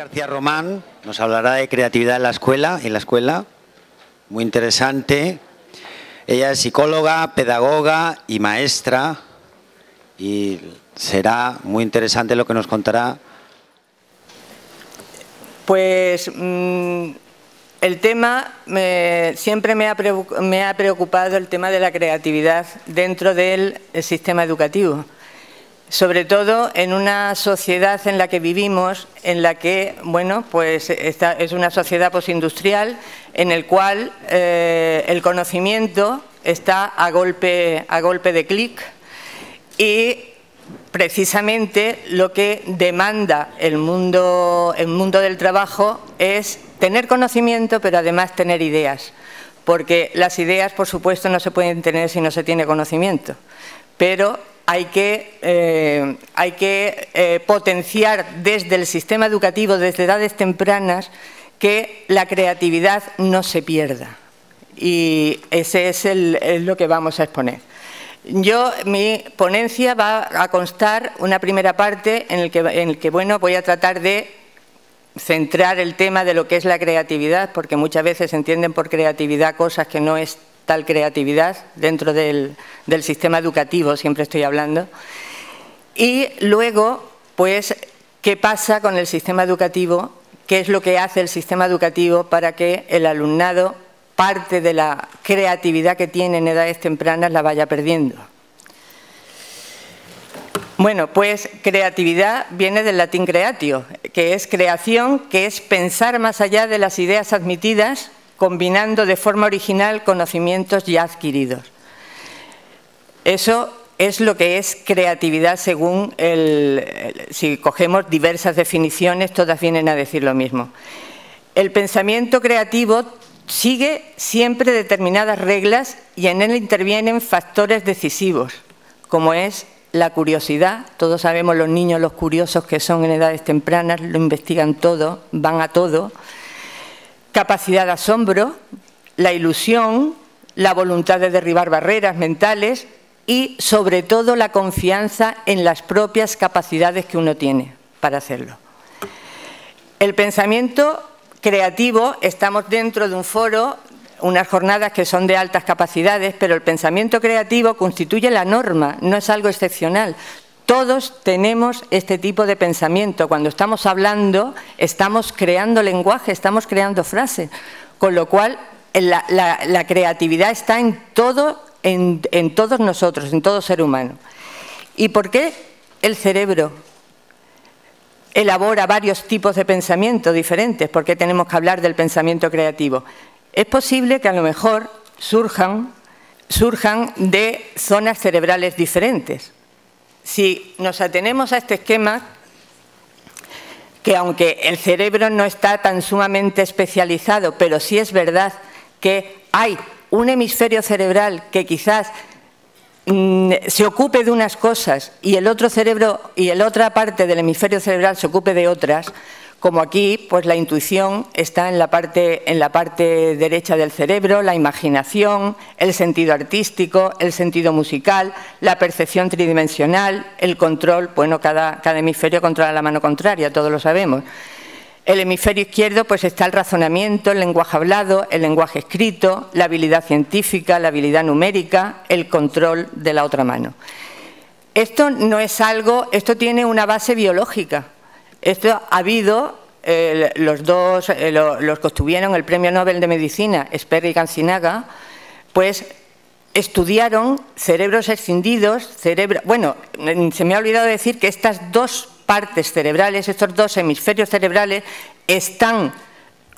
García Román nos hablará de creatividad en la escuela, muy interesante. Ella es psicóloga, pedagoga y maestra y será muy interesante lo que nos contará. Pues el tema, siempre me ha preocupado el tema de la creatividad dentro del sistema educativo. Sobre todo en una sociedad en la que vivimos, en la que, bueno, pues es una sociedad postindustrial en el cual el conocimiento está a golpe de clic y precisamente lo que demanda el mundo del trabajo es tener conocimiento, pero además tener ideas, porque las ideas, por supuesto, no se pueden tener si no se tiene conocimiento, pero hay que potenciar desde el sistema educativo, desde edades tempranas, que la creatividad no se pierda. Y ese es lo que vamos a exponer. Mi ponencia va a constar una primera parte en el que bueno, voy a tratar de centrar el tema de lo que es la creatividad, porque muchas veces se entienden por creatividad cosas que no es tal creatividad dentro del sistema educativo, siempre estoy hablando. Y luego, pues, ¿qué pasa con el sistema educativo? ¿Qué es lo que hace el sistema educativo para que el alumnado parte de la creatividad que tiene en edades tempranas la vaya perdiendo? Bueno, pues creatividad viene del latín creatio, que es creación, que es pensar más allá de las ideas admitidas, combinando de forma original conocimientos ya adquiridos. Eso es lo que es creatividad según si cogemos diversas definiciones, todas vienen a decir lo mismo. El pensamiento creativo sigue siempre determinadas reglas y en él intervienen factores decisivos, como es la curiosidad. Todos sabemos los niños, los curiosos que son en edades tempranas, lo investigan todo, van a todo. Capacidad de asombro, la ilusión, la voluntad de derribar barreras mentales y, sobre todo, la confianza en las propias capacidades que uno tiene para hacerlo. El pensamiento creativo, estamos dentro de un foro, unas jornadas que son de altas capacidades, pero el pensamiento creativo constituye la norma, no es algo excepcional. Todos tenemos este tipo de pensamiento. Cuando estamos hablando, estamos creando lenguaje, estamos creando frases, con lo cual la creatividad está en todos nosotros, en todo ser humano. ¿Y por qué el cerebro elabora varios tipos de pensamiento diferentes? ¿Por qué tenemos que hablar del pensamiento creativo? Es posible que a lo mejor surjan de zonas cerebrales diferentes. Si nos atenemos a este esquema, que aunque el cerebro no está tan sumamente especializado, pero sí es verdad que hay un hemisferio cerebral que quizás se ocupe de unas cosas y el otro cerebro y la otra parte del hemisferio cerebral se ocupe de otras, como aquí, pues la intuición está en la parte derecha del cerebro, la imaginación, el sentido artístico, el sentido musical, la percepción tridimensional, el control, bueno, cada hemisferio controla la mano contraria, todos lo sabemos. El hemisferio izquierdo, pues está el razonamiento, el lenguaje hablado, el lenguaje escrito, la habilidad científica, la habilidad numérica, el control de la otra mano. Esto no es algo, esto tiene una base biológica. Esto ha habido, los que obtuvieron el Premio Nobel de Medicina, Sperry y Kancinaga, pues estudiaron cerebros escindidos, bueno, se me ha olvidado decir que estas dos partes cerebrales, estos dos hemisferios cerebrales, están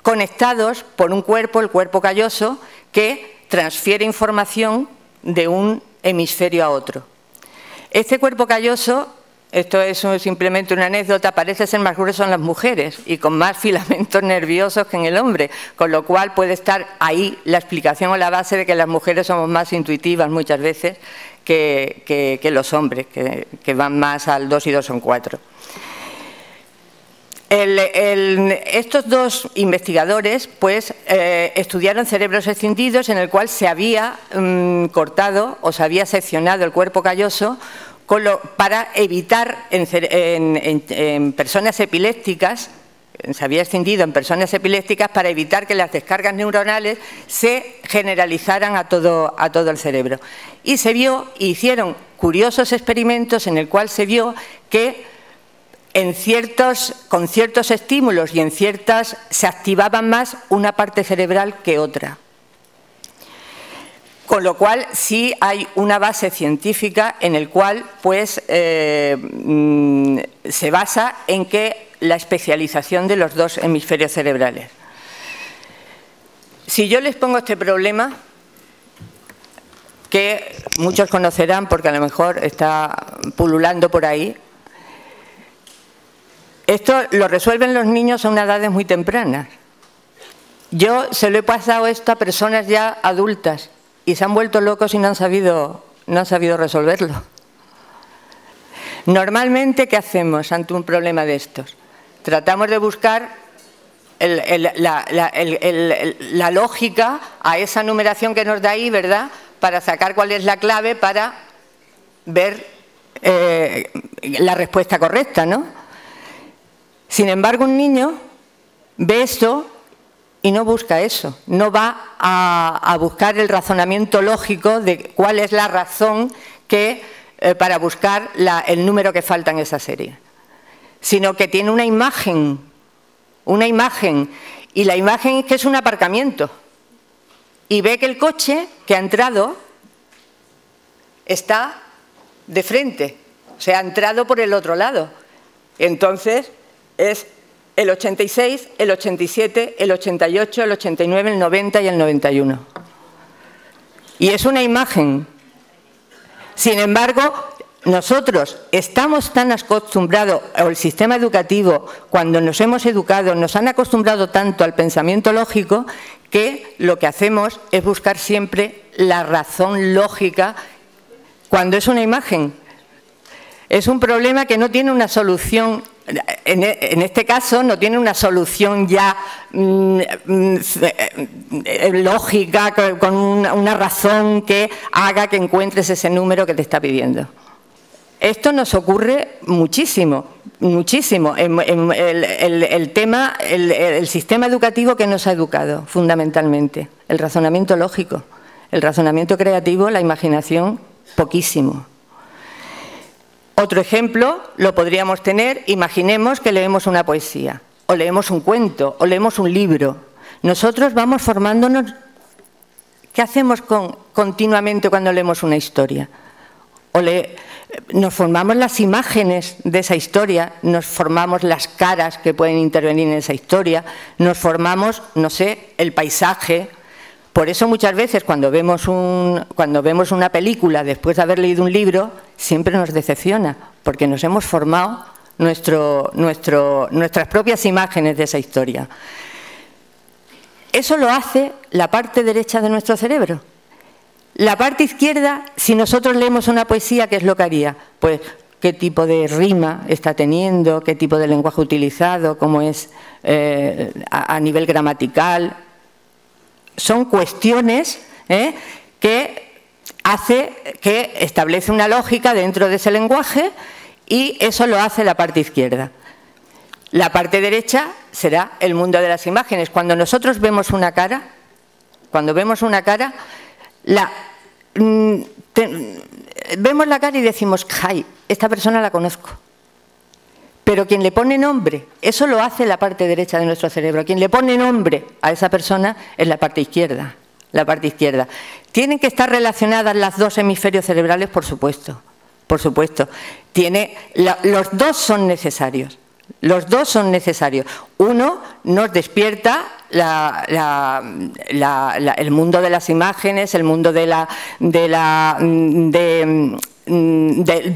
conectados por un cuerpo, el cuerpo calloso, que transfiere información de un hemisferio a otro. Este cuerpo calloso, esto es simplemente una anécdota, parece ser más grueso en las mujeres y con más filamentos nerviosos que en el hombre, con lo cual puede estar ahí la explicación o la base de que las mujeres somos más intuitivas muchas veces que los hombres, que van más al 2 y 2 son 4. Estos dos investigadores pues, estudiaron cerebros escindidos en el cual se había cortado o se había seccionado el cuerpo calloso para evitar en personas epilépticas se había extendido en personas epilépticas para evitar que las descargas neuronales se generalizaran a todo el cerebro. Y se vio, hicieron curiosos experimentos en el cual se vio que con ciertos estímulos y en ciertas se activaban más una parte cerebral que otra. Con lo cual sí hay una base científica en el cual pues, se basa en que la especialización de los dos hemisferios cerebrales. Si yo les pongo este problema, que muchos conocerán porque a lo mejor está pululando por ahí, esto lo resuelven los niños a una edades muy tempranas. Yo se lo he pasado esto a personas ya adultas y se han vuelto locos y no han sabido resolverlo. Normalmente, ¿qué hacemos ante un problema de estos? Tratamos de buscar la lógica a esa numeración que nos da ahí, ¿verdad?, para sacar cuál es la clave para ver la respuesta correcta, ¿no? Sin embargo, un niño ve esto y no busca eso, no va a buscar el razonamiento lógico de cuál es la razón para buscar el número que falta en esa serie, sino que tiene una imagen, y la imagen es que es un aparcamiento, y ve que el coche que ha entrado está de frente, o sea, ha entrado por el otro lado. Entonces es el 86, el 87, el 88, el 89, el 90 y el 91. Y es una imagen. Sin embargo, nosotros estamos tan acostumbrados, o el sistema educativo, cuando nos hemos educado, nos han acostumbrado tanto al pensamiento lógico, que lo que hacemos es buscar siempre la razón lógica cuando es una imagen. Es un problema que no tiene una solución. En este caso no tiene una solución ya lógica, con una razón que haga que encuentres ese número que te está pidiendo. Esto nos ocurre muchísimo, muchísimo. El sistema educativo que nos ha educado, fundamentalmente. El razonamiento lógico, el razonamiento creativo, la imaginación, poquísimo. Otro ejemplo lo podríamos tener, imaginemos que leemos una poesía, o leemos un cuento, o leemos un libro. Nosotros vamos formándonos. ¿Qué hacemos continuamente cuando leemos una historia? Nos formamos las imágenes de esa historia, nos formamos las caras que pueden intervenir en esa historia, nos formamos, no sé, el paisaje. Por eso muchas veces cuando vemos una película después de haber leído un libro, siempre nos decepciona, porque nos hemos formado nuestras propias imágenes de esa historia. Eso lo hace la parte derecha de nuestro cerebro. La parte izquierda, si nosotros leemos una poesía, ¿qué es lo que haría? Pues qué tipo de rima está teniendo, qué tipo de lenguaje utilizado, cómo es a nivel gramatical. Son cuestiones que establece una lógica dentro de ese lenguaje, y eso lo hace la parte izquierda. La parte derecha será el mundo de las imágenes. Cuando nosotros vemos una cara, vemos la cara y decimos, ¡ay, esta persona la conozco! Pero quien le pone nombre, eso lo hace la parte derecha de nuestro cerebro. Quien le pone nombre a esa persona es la parte izquierda. La parte izquierda. ¿Tienen que estar relacionadas las dos hemisferios cerebrales? Por supuesto. Por supuesto. Los dos son necesarios. Los dos son necesarios. Uno nos despierta el mundo de las imágenes, el mundo de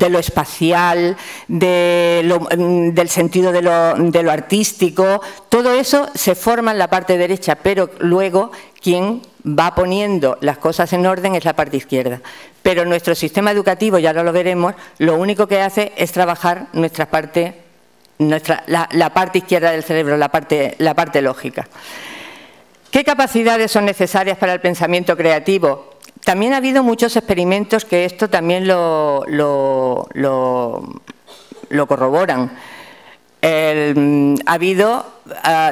lo espacial, del sentido de lo artístico. Todo eso se forma en la parte derecha, pero luego quien va poniendo las cosas en orden es la parte izquierda. Pero nuestro sistema educativo, ya lo veremos, lo único que hace es trabajar la parte izquierda del cerebro, la parte lógica. ¿Qué capacidades son necesarias para el pensamiento creativo? También ha habido muchos experimentos que esto también lo corroboran. Ha habido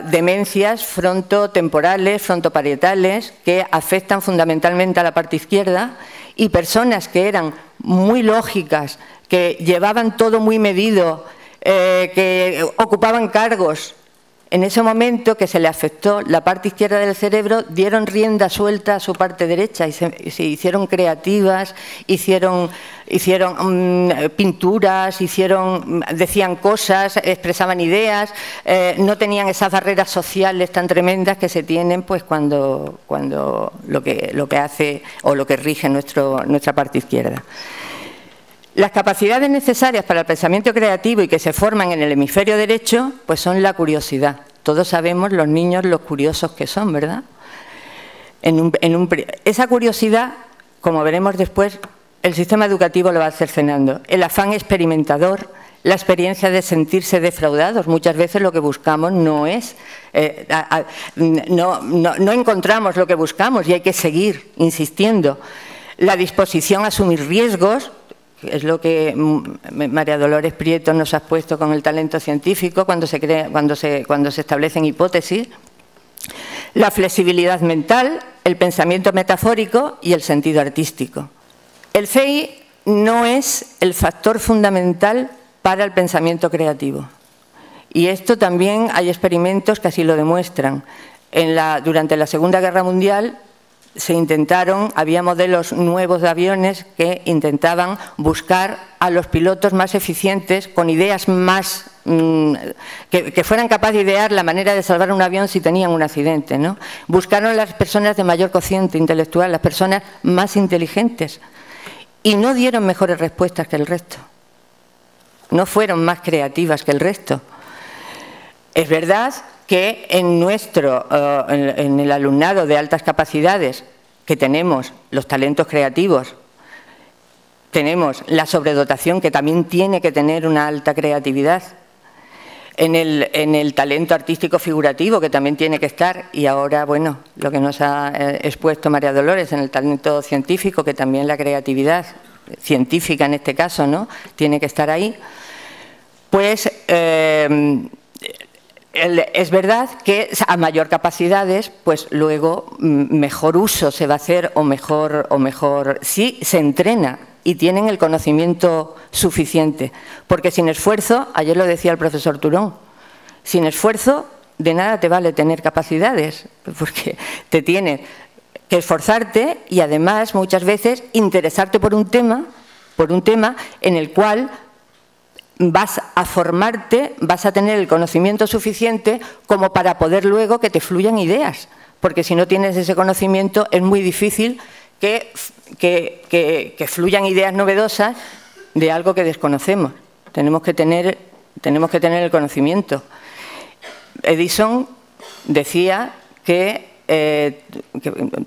demencias frontotemporales, frontoparietales, que afectan fundamentalmente a la parte izquierda, y personas que eran muy lógicas, que llevaban todo muy medido, que ocupaban cargos. En ese momento que se le afectó la parte izquierda del cerebro, dieron rienda suelta a su parte derecha y se hicieron creativas, hicieron pinturas, decían cosas, expresaban ideas, no tenían esas barreras sociales tan tremendas que se tienen pues cuando lo que hace o lo que rige nuestra parte izquierda. Las capacidades necesarias para el pensamiento creativo y que se forman en el hemisferio derecho, pues son la curiosidad. Todos sabemos los niños los curiosos que son, ¿verdad? Esa curiosidad, como veremos después, el sistema educativo lo va cercenando. El afán experimentador, la experiencia de sentirse defraudados. Muchas veces lo que buscamos no es, no encontramos lo que buscamos y hay que seguir insistiendo. La disposición a asumir riesgos, es lo que María Dolores Prieto nos ha expuesto con el talento científico cuando se establecen hipótesis, la flexibilidad mental, el pensamiento metafórico y el sentido artístico. El CI no es el factor fundamental para el pensamiento creativo. Y esto también hay experimentos que así lo demuestran. Durante la Segunda Guerra Mundial había modelos nuevos de aviones que intentaban buscar a los pilotos más eficientes, con ideas más que fueran capaces de idear la manera de salvar un avión si tenían un accidente, ¿no? Buscaron a las personas de mayor cociente intelectual, las personas más inteligentes, y no dieron mejores respuestas que el resto. No fueron más creativas que el resto. Es verdad que en el alumnado de altas capacidades que tenemos los talentos creativos, tenemos la sobredotación que también tiene que tener una alta creatividad, en el talento artístico figurativo que también tiene que estar, y ahora, bueno, lo que nos ha expuesto María Dolores en el talento científico, que también la creatividad científica en este caso, ¿no?, tiene que estar ahí, pues es verdad que a mayor capacidades, pues luego mejor uso se va a hacer o mejor si se entrena y tienen el conocimiento suficiente. Porque sin esfuerzo, ayer lo decía el profesor Turón, sin esfuerzo de nada te vale tener capacidades, porque te tienes que esforzarte y además muchas veces interesarte por un tema en el cual vas a formarte, vas a tener el conocimiento suficiente como para poder luego que te fluyan ideas, porque si no tienes ese conocimiento es muy difícil que fluyan ideas novedosas de algo que desconocemos. Tenemos que tener el conocimiento. Edison decía que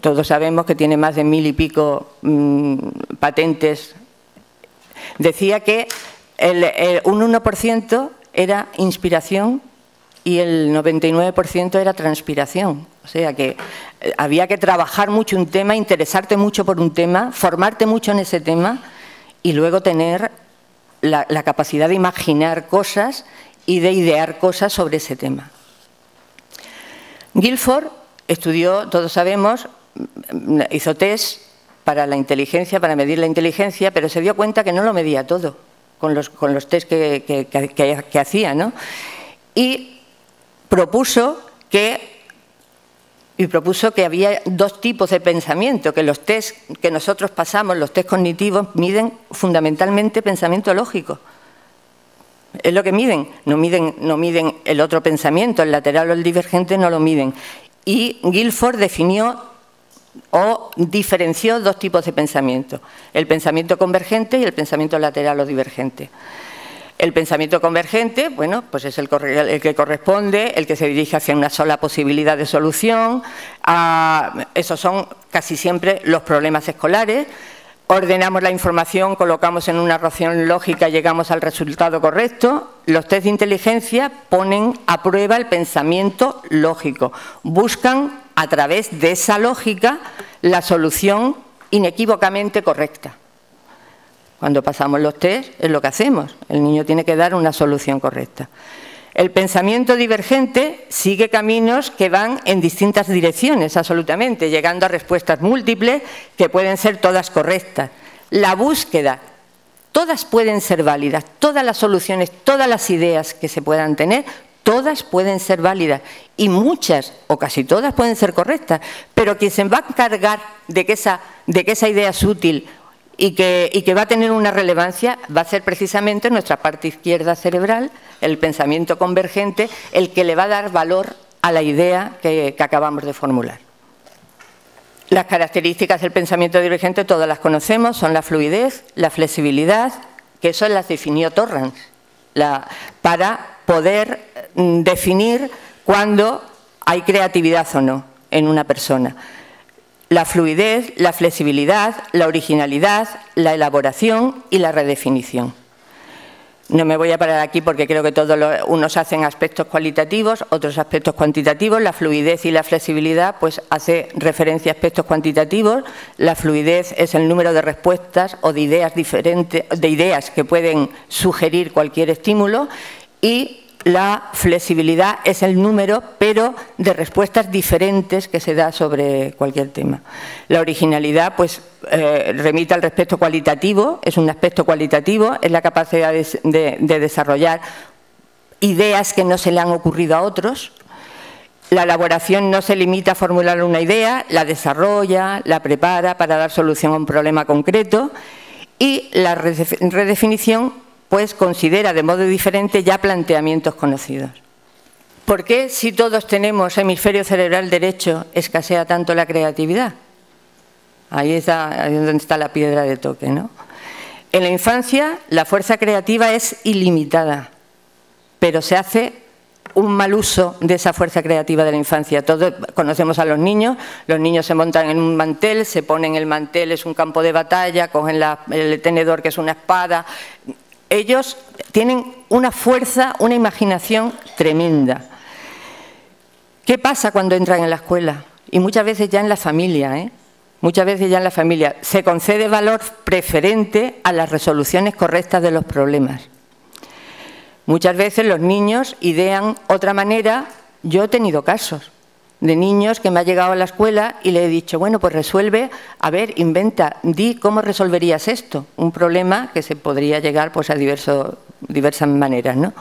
todos sabemos que tiene más de 1000 y pico patentes. Decía que un 1% era inspiración y el 99% era transpiración. O sea que había que trabajar mucho un tema, interesarte mucho por un tema, formarte mucho en ese tema y luego tener la capacidad de imaginar cosas y de idear cosas sobre ese tema. Guilford estudió, todos sabemos, hizo test para la inteligencia, para medir la inteligencia, pero se dio cuenta que no lo medía todo con los test que hacía, ¿no? Y propuso que había dos tipos de pensamiento, que los test que nosotros pasamos, los test cognitivos, miden fundamentalmente pensamiento lógico. Es lo que miden, no miden el otro pensamiento, el lateral o el divergente no lo miden. Y Guilford definió o diferenció dos tipos de pensamiento, el pensamiento convergente y el pensamiento lateral o divergente. El pensamiento convergente, bueno, pues es el que corresponde, el que se dirige hacia una sola posibilidad de solución. Esos son casi siempre los problemas escolares. Ordenamos la información, colocamos en una ración lógica y llegamos al resultado correcto. Los test de inteligencia ponen a prueba el pensamiento lógico. Buscan, a través de esa lógica, la solución inequívocamente correcta. Cuando pasamos los test es lo que hacemos. El niño tiene que dar una solución correcta. El pensamiento divergente sigue caminos que van en distintas direcciones, absolutamente, llegando a respuestas múltiples que pueden ser todas correctas. La búsqueda, todas pueden ser válidas, todas las soluciones, todas las ideas que se puedan tener, todas pueden ser válidas y muchas o casi todas pueden ser correctas, pero quien se va a encargar de que esa idea es útil y que va a tener una relevancia va a ser precisamente nuestra parte izquierda cerebral, el pensamiento convergente, el que le va a dar valor a la idea que acabamos de formular. Las características del pensamiento divergente todas las conocemos, son la fluidez, la flexibilidad, que eso las definió Torrance, para poder definir cuándo hay creatividad o no en una persona. La fluidez, la flexibilidad, la originalidad, la elaboración y la redefinición. No me voy a parar aquí porque creo que unos hacen aspectos cualitativos, otros aspectos cuantitativos. La fluidez y la flexibilidad pues hace referencia a aspectos cuantitativos. La fluidez es el número de respuestas o de ideas diferentes, de ideas que pueden sugerir cualquier estímulo, y la flexibilidad es el número, pero de respuestas diferentes que se da sobre cualquier tema. La originalidad, pues, remite al aspecto cualitativo, es un aspecto cualitativo, es la capacidad de desarrollar ideas que no se le han ocurrido a otros. La elaboración no se limita a formular una idea, la desarrolla, la prepara para dar solución a un problema concreto, y la redefinición pues considera de modo diferente ya planteamientos conocidos. ¿Por qué, si todos tenemos hemisferio cerebral derecho, escasea tanto la creatividad? Ahí es donde está la piedra de toque, ¿no? En la infancia la fuerza creativa es ilimitada, pero se hace un mal uso de esa fuerza creativa de la infancia. Todos conocemos a los niños se montan en un mantel, se ponen el mantel, es un campo de batalla, cogen el tenedor que es una espada. Ellos tienen una fuerza, una imaginación tremenda. ¿Qué pasa cuando entran en la escuela? Y muchas veces ya en la familia, Muchas veces ya en la familia se concede valor preferente a las resoluciones correctas de los problemas. Muchas veces los niños idean otra manera. Yo he tenido casos de niños que me ha llegado a la escuela y le he dicho, bueno, pues resuelve, a ver, inventa, di cómo resolverías esto, un problema que se podría llegar pues a diversas maneras, ¿no?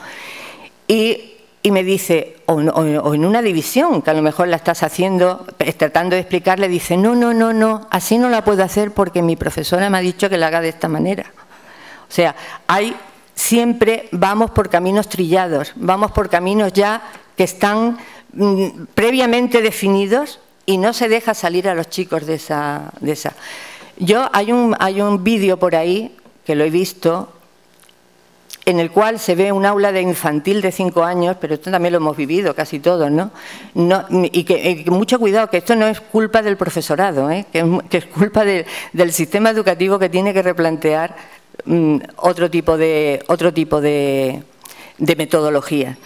Y me dice, o en una división, que a lo mejor la estás haciendo, tratando de explicarle, dice, no, así no la puedo hacer porque mi profesora me ha dicho que la haga de esta manera. O sea, siempre vamos por caminos trillados, vamos por caminos ya que están previamente definidos y no se deja salir a los chicos de esa. Hay un vídeo por ahí que lo he visto en el cual se ve un aula de infantil de 5 años, pero esto también lo hemos vivido casi todos, ¿no? Y que mucho cuidado, que esto no es culpa del profesorado, que es culpa del sistema educativo, que tiene que replantear otro tipo de metodología.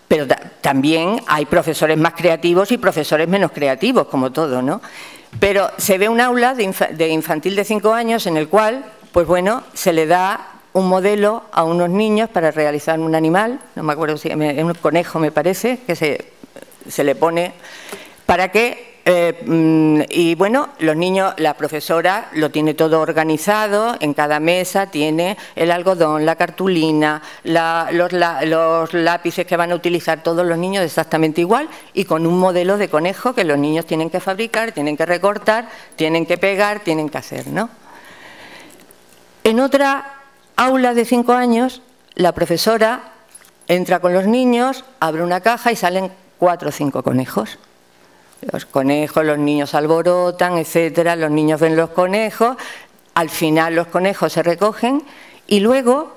Pero también hay profesores más creativos y profesores menos creativos, como todo, ¿no? Pero se ve un aula de infantil de 5 años en el cual, pues bueno, se le da un modelo a unos niños para realizar un animal, no me acuerdo si es un conejo, me parece, que se le pone para que... y bueno, los niños, la profesora lo tiene todo organizado, en cada mesa tiene el algodón, la cartulina, los lápices que van a utilizar todos los niños exactamente igual, y con un modelo de conejo que los niños tienen que fabricar, tienen que recortar, tienen que pegar, tienen que hacer, ¿no? En otra aula de 5 años, la profesora entra con los niños, abre una caja y salen 4 o 5 conejos. Los conejos, los niños alborotan, etcétera, los niños ven los conejos, al final los conejos se recogen y luego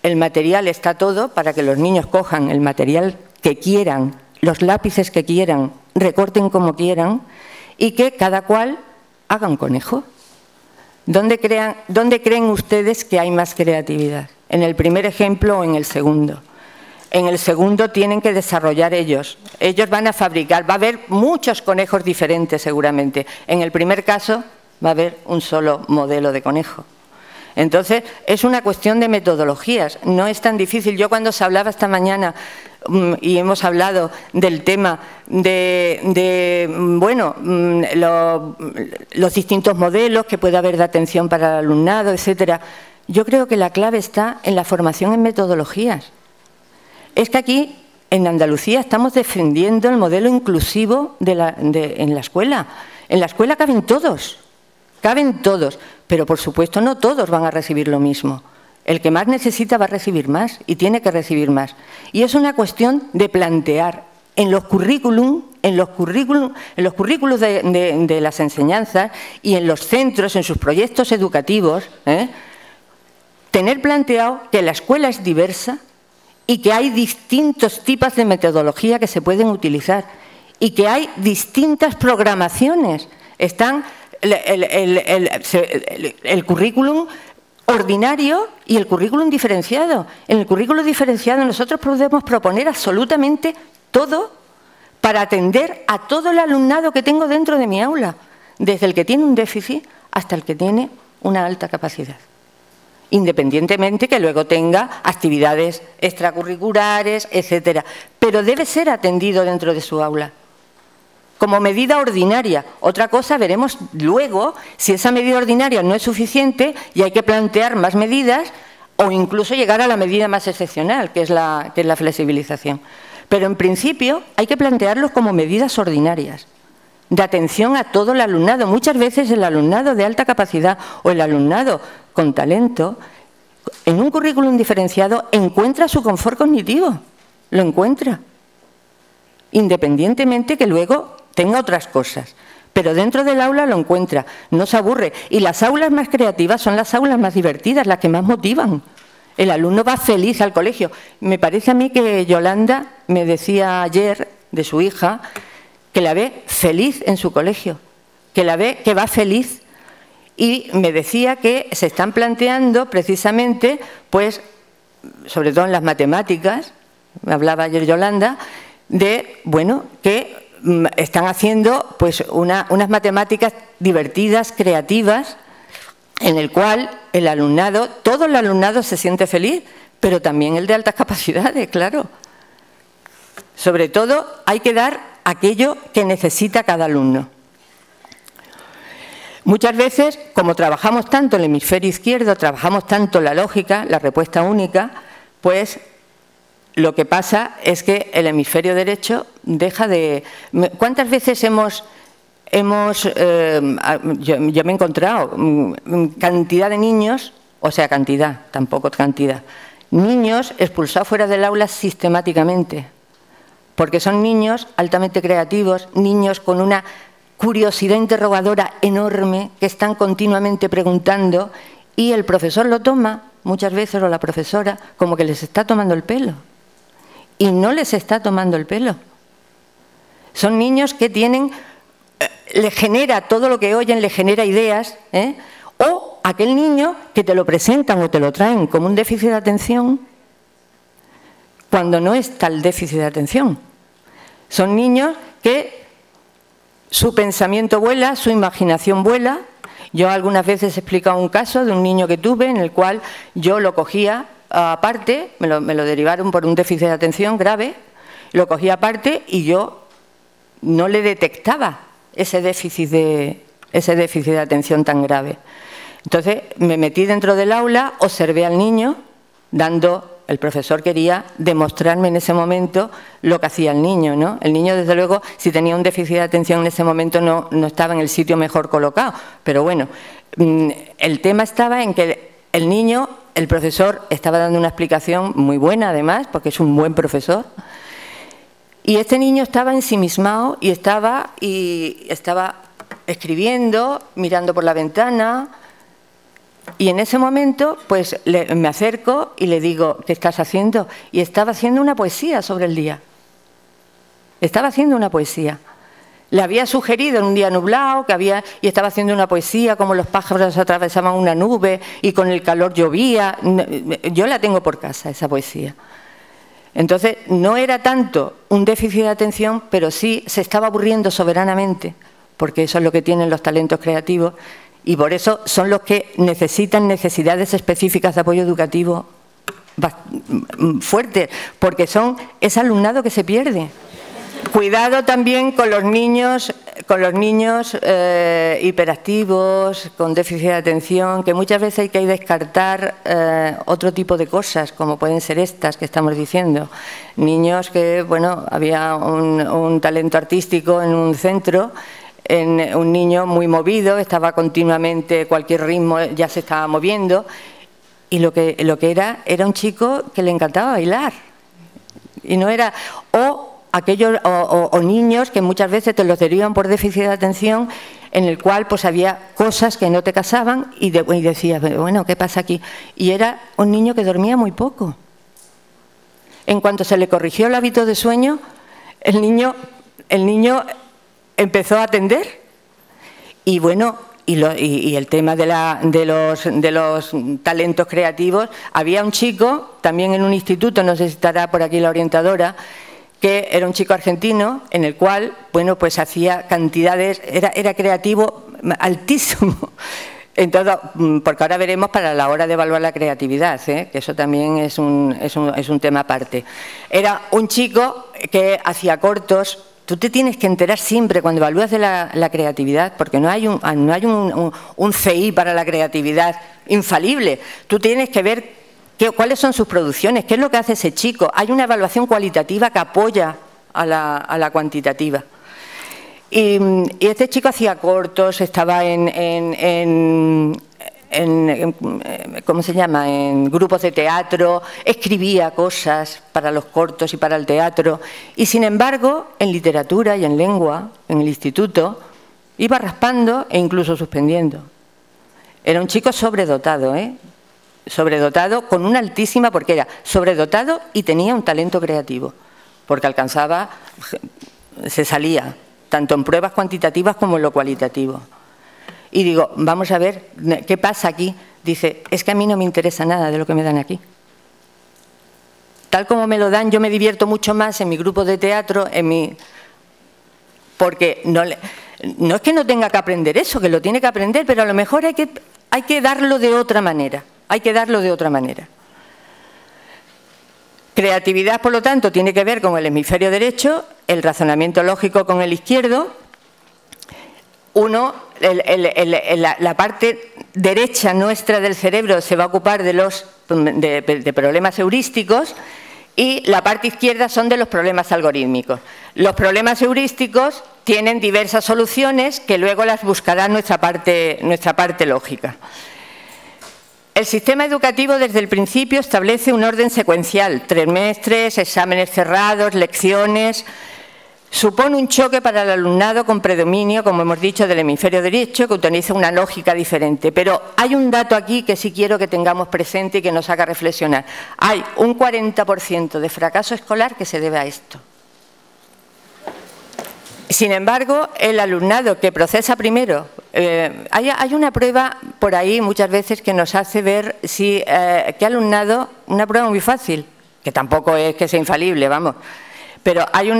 el material está todo para que los niños cojan el material que quieran, los lápices que quieran, recorten como quieran y que cada cual haga un conejo. ¿Dónde creen ustedes que hay más creatividad? ¿En el primer ejemplo o en el segundo? En el segundo tienen que desarrollar ellos. Ellos van a fabricar, va a haber muchos conejos diferentes seguramente. En el primer caso va a haber un solo modelo de conejo. Entonces, es una cuestión de metodologías, no es tan difícil. Yo cuando se hablaba esta mañana y hemos hablado del tema los distintos modelos que puede haber de atención para el alumnado, etcétera, yo creo que la clave está en la formación en metodologías. Es que aquí, en Andalucía, estamos defendiendo el modelo inclusivo en la escuela. En la escuela caben todos, pero por supuesto no todos van a recibir lo mismo. El que más necesita va a recibir más y tiene que recibir más. Y es una cuestión de plantear en los currículums de las enseñanzas y en los centros, en sus proyectos educativos, tener planteado que la escuela es diversa y que hay distintos tipos de metodología que se pueden utilizar y que hay distintas programaciones. Están el currículum ordinario y el currículum diferenciado. En el currículum diferenciado nosotros podemos proponer absolutamente todo para atender a todo el alumnado que tengo dentro de mi aula, desde el que tiene un déficit hasta el que tiene una alta capacidad, independientemente que luego tenga actividades extracurriculares, etcétera. Pero debe ser atendido dentro de su aula, como medida ordinaria. Otra cosa, veremos luego si esa medida ordinaria no es suficiente y hay que plantear más medidas o incluso llegar a la medida más excepcional, que es la flexibilización. Pero en principio hay que plantearlos como medidas ordinarias, de atención a todo el alumnado. Muchas veces el alumnado de alta capacidad o el alumnado con talento, en un currículum diferenciado encuentra su confort cognitivo, lo encuentra, independientemente que luego tenga otras cosas, pero dentro del aula lo encuentra, no se aburre. Y las aulas más creativas son las aulas más divertidas, las que más motivan. El alumno va feliz al colegio. Me parece a mí que Yolanda me decía ayer de su hija que la ve feliz en su colegio, que la ve que va feliz. Y me decía que se están planteando precisamente, pues, sobre todo en las matemáticas, me hablaba ayer Yolanda, de, bueno, que están haciendo pues unas matemáticas divertidas, creativas, en el cual el alumnado, todo el alumnado se siente feliz, pero también el de altas capacidades, claro. Sobre todo hay que dar aquello que necesita cada alumno. Muchas veces, como trabajamos tanto el hemisferio izquierdo, trabajamos tanto la lógica, la respuesta única, pues lo que pasa es que el hemisferio derecho deja de... ¿Cuántas veces yo me he encontrado cantidad de niños, o sea, cantidad, tampoco cantidad, niños expulsados fuera del aula sistemáticamente, porque son niños altamente creativos, niños con una curiosidad interrogadora enorme, que están continuamente preguntando, y el profesor lo toma, muchas veces, o la profesora, como que les está tomando el pelo. Y no les está tomando el pelo. Son niños que tienen, les genera todo lo que oyen, les genera ideas, o aquel niño que te lo presentan o te lo traen como un déficit de atención, cuando no es tal déficit de atención. Son niños que su pensamiento vuela, su imaginación vuela. Yo algunas veces he explicado un caso de un niño que tuve en el cual yo lo cogía aparte, me lo derivaron por un déficit de atención grave, lo cogía aparte y yo no le detectaba ese déficit de atención tan grave. Entonces me metí dentro del aula, observé al niño, el profesor quería demostrarme en ese momento lo que hacía el niño, ¿no? El niño, desde luego, si tenía un déficit de atención en ese momento no estaba en el sitio mejor colocado, pero bueno, el tema estaba en que el niño, el profesor estaba dando una explicación muy buena además, porque es un buen profesor, y este niño estaba ensimismado y estaba escribiendo, mirando por la ventana, y en ese momento pues me acerco y le digo, ¿qué estás haciendo? Y estaba haciendo una poesía sobre el día. Estaba haciendo una poesía. Le había sugerido en un día nublado y estaba haciendo una poesía como los pájaros atravesaban una nube y con el calor llovía. Yo la tengo por casa, esa poesía. Entonces no era tanto un déficit de atención, pero sí se estaba aburriendo soberanamente, porque eso es lo que tienen los talentos creativos, y por eso son los que necesitan necesidades específicas de apoyo educativo fuertes, porque son ese alumnado que se pierde. Cuidado también con los niños hiperactivos, con déficit de atención, que muchas veces hay que descartar otro tipo de cosas, como pueden ser estas que estamos diciendo. Niños que, bueno, había un talento artístico en un centro, un niño muy movido, estaba continuamente, cualquier ritmo ya se estaba moviendo, y lo que era un chico que le encantaba bailar. Y no era... O niños que muchas veces te los derivan por déficit de atención, en el cual pues había cosas que no te casaban y decías, bueno, ¿qué pasa aquí? Y era un niño que dormía muy poco. En cuanto se le corrigió el hábito de sueño, el niño empezó a atender. Y bueno, y el tema de los talentos creativos, había un chico, también en un instituto, no sé si estará por aquí la orientadora, que era un chico argentino en el cual, bueno, pues hacía cantidades, era creativo altísimo. Entonces, porque ahora veremos para la hora de evaluar la creatividad, que eso también es un tema aparte. Era un chico que hacía cortos. Tú te tienes que enterar siempre cuando evalúas de la creatividad, porque no hay un CI para la creatividad infalible. Tú tienes que ver cuáles son sus producciones, qué es lo que hace ese chico. Hay una evaluación cualitativa que apoya a la cuantitativa. Y este chico hacía cortos, estaba ¿cómo se llama?, en grupos de teatro, escribía cosas para los cortos y para el teatro. Y sin embargo, en literatura y en lengua, en el instituto, iba raspando e incluso suspendiendo. Era un chico sobredotado, sobredotado con una altísima, porque era sobredotado y tenía un talento creativo, porque alcanzaba, se salía, tanto en pruebas cuantitativas como en lo cualitativo. Y digo, vamos a ver, ¿qué pasa aquí? Dice, es que a mí no me interesa nada de lo que me dan aquí. Tal como me lo dan, yo me divierto mucho más en mi grupo de teatro, porque no es que no tenga que aprender eso, que lo tiene que aprender, pero a lo mejor hay que darlo de otra manera. Hay que darlo de otra manera. Creatividad, por lo tanto, tiene que ver con el hemisferio derecho, el razonamiento lógico con el izquierdo. La parte derecha nuestra del cerebro se va a ocupar de problemas heurísticos y la parte izquierda son de los problemas algorítmicos. Los problemas heurísticos tienen diversas soluciones que luego las buscará nuestra parte lógica. El sistema educativo desde el principio establece un orden secuencial, trimestres, exámenes cerrados, lecciones. Supone un choque para el alumnado con predominio, como hemos dicho, del hemisferio derecho, que utiliza una lógica diferente. Pero hay un dato aquí que sí quiero que tengamos presente y que nos haga reflexionar. Hay un 40% de fracaso escolar que se debe a esto. Sin embargo, el alumnado que procesa primero, hay una prueba por ahí muchas veces que nos hace ver si qué alumnado, una prueba muy fácil, que tampoco es que sea infalible, vamos, pero hay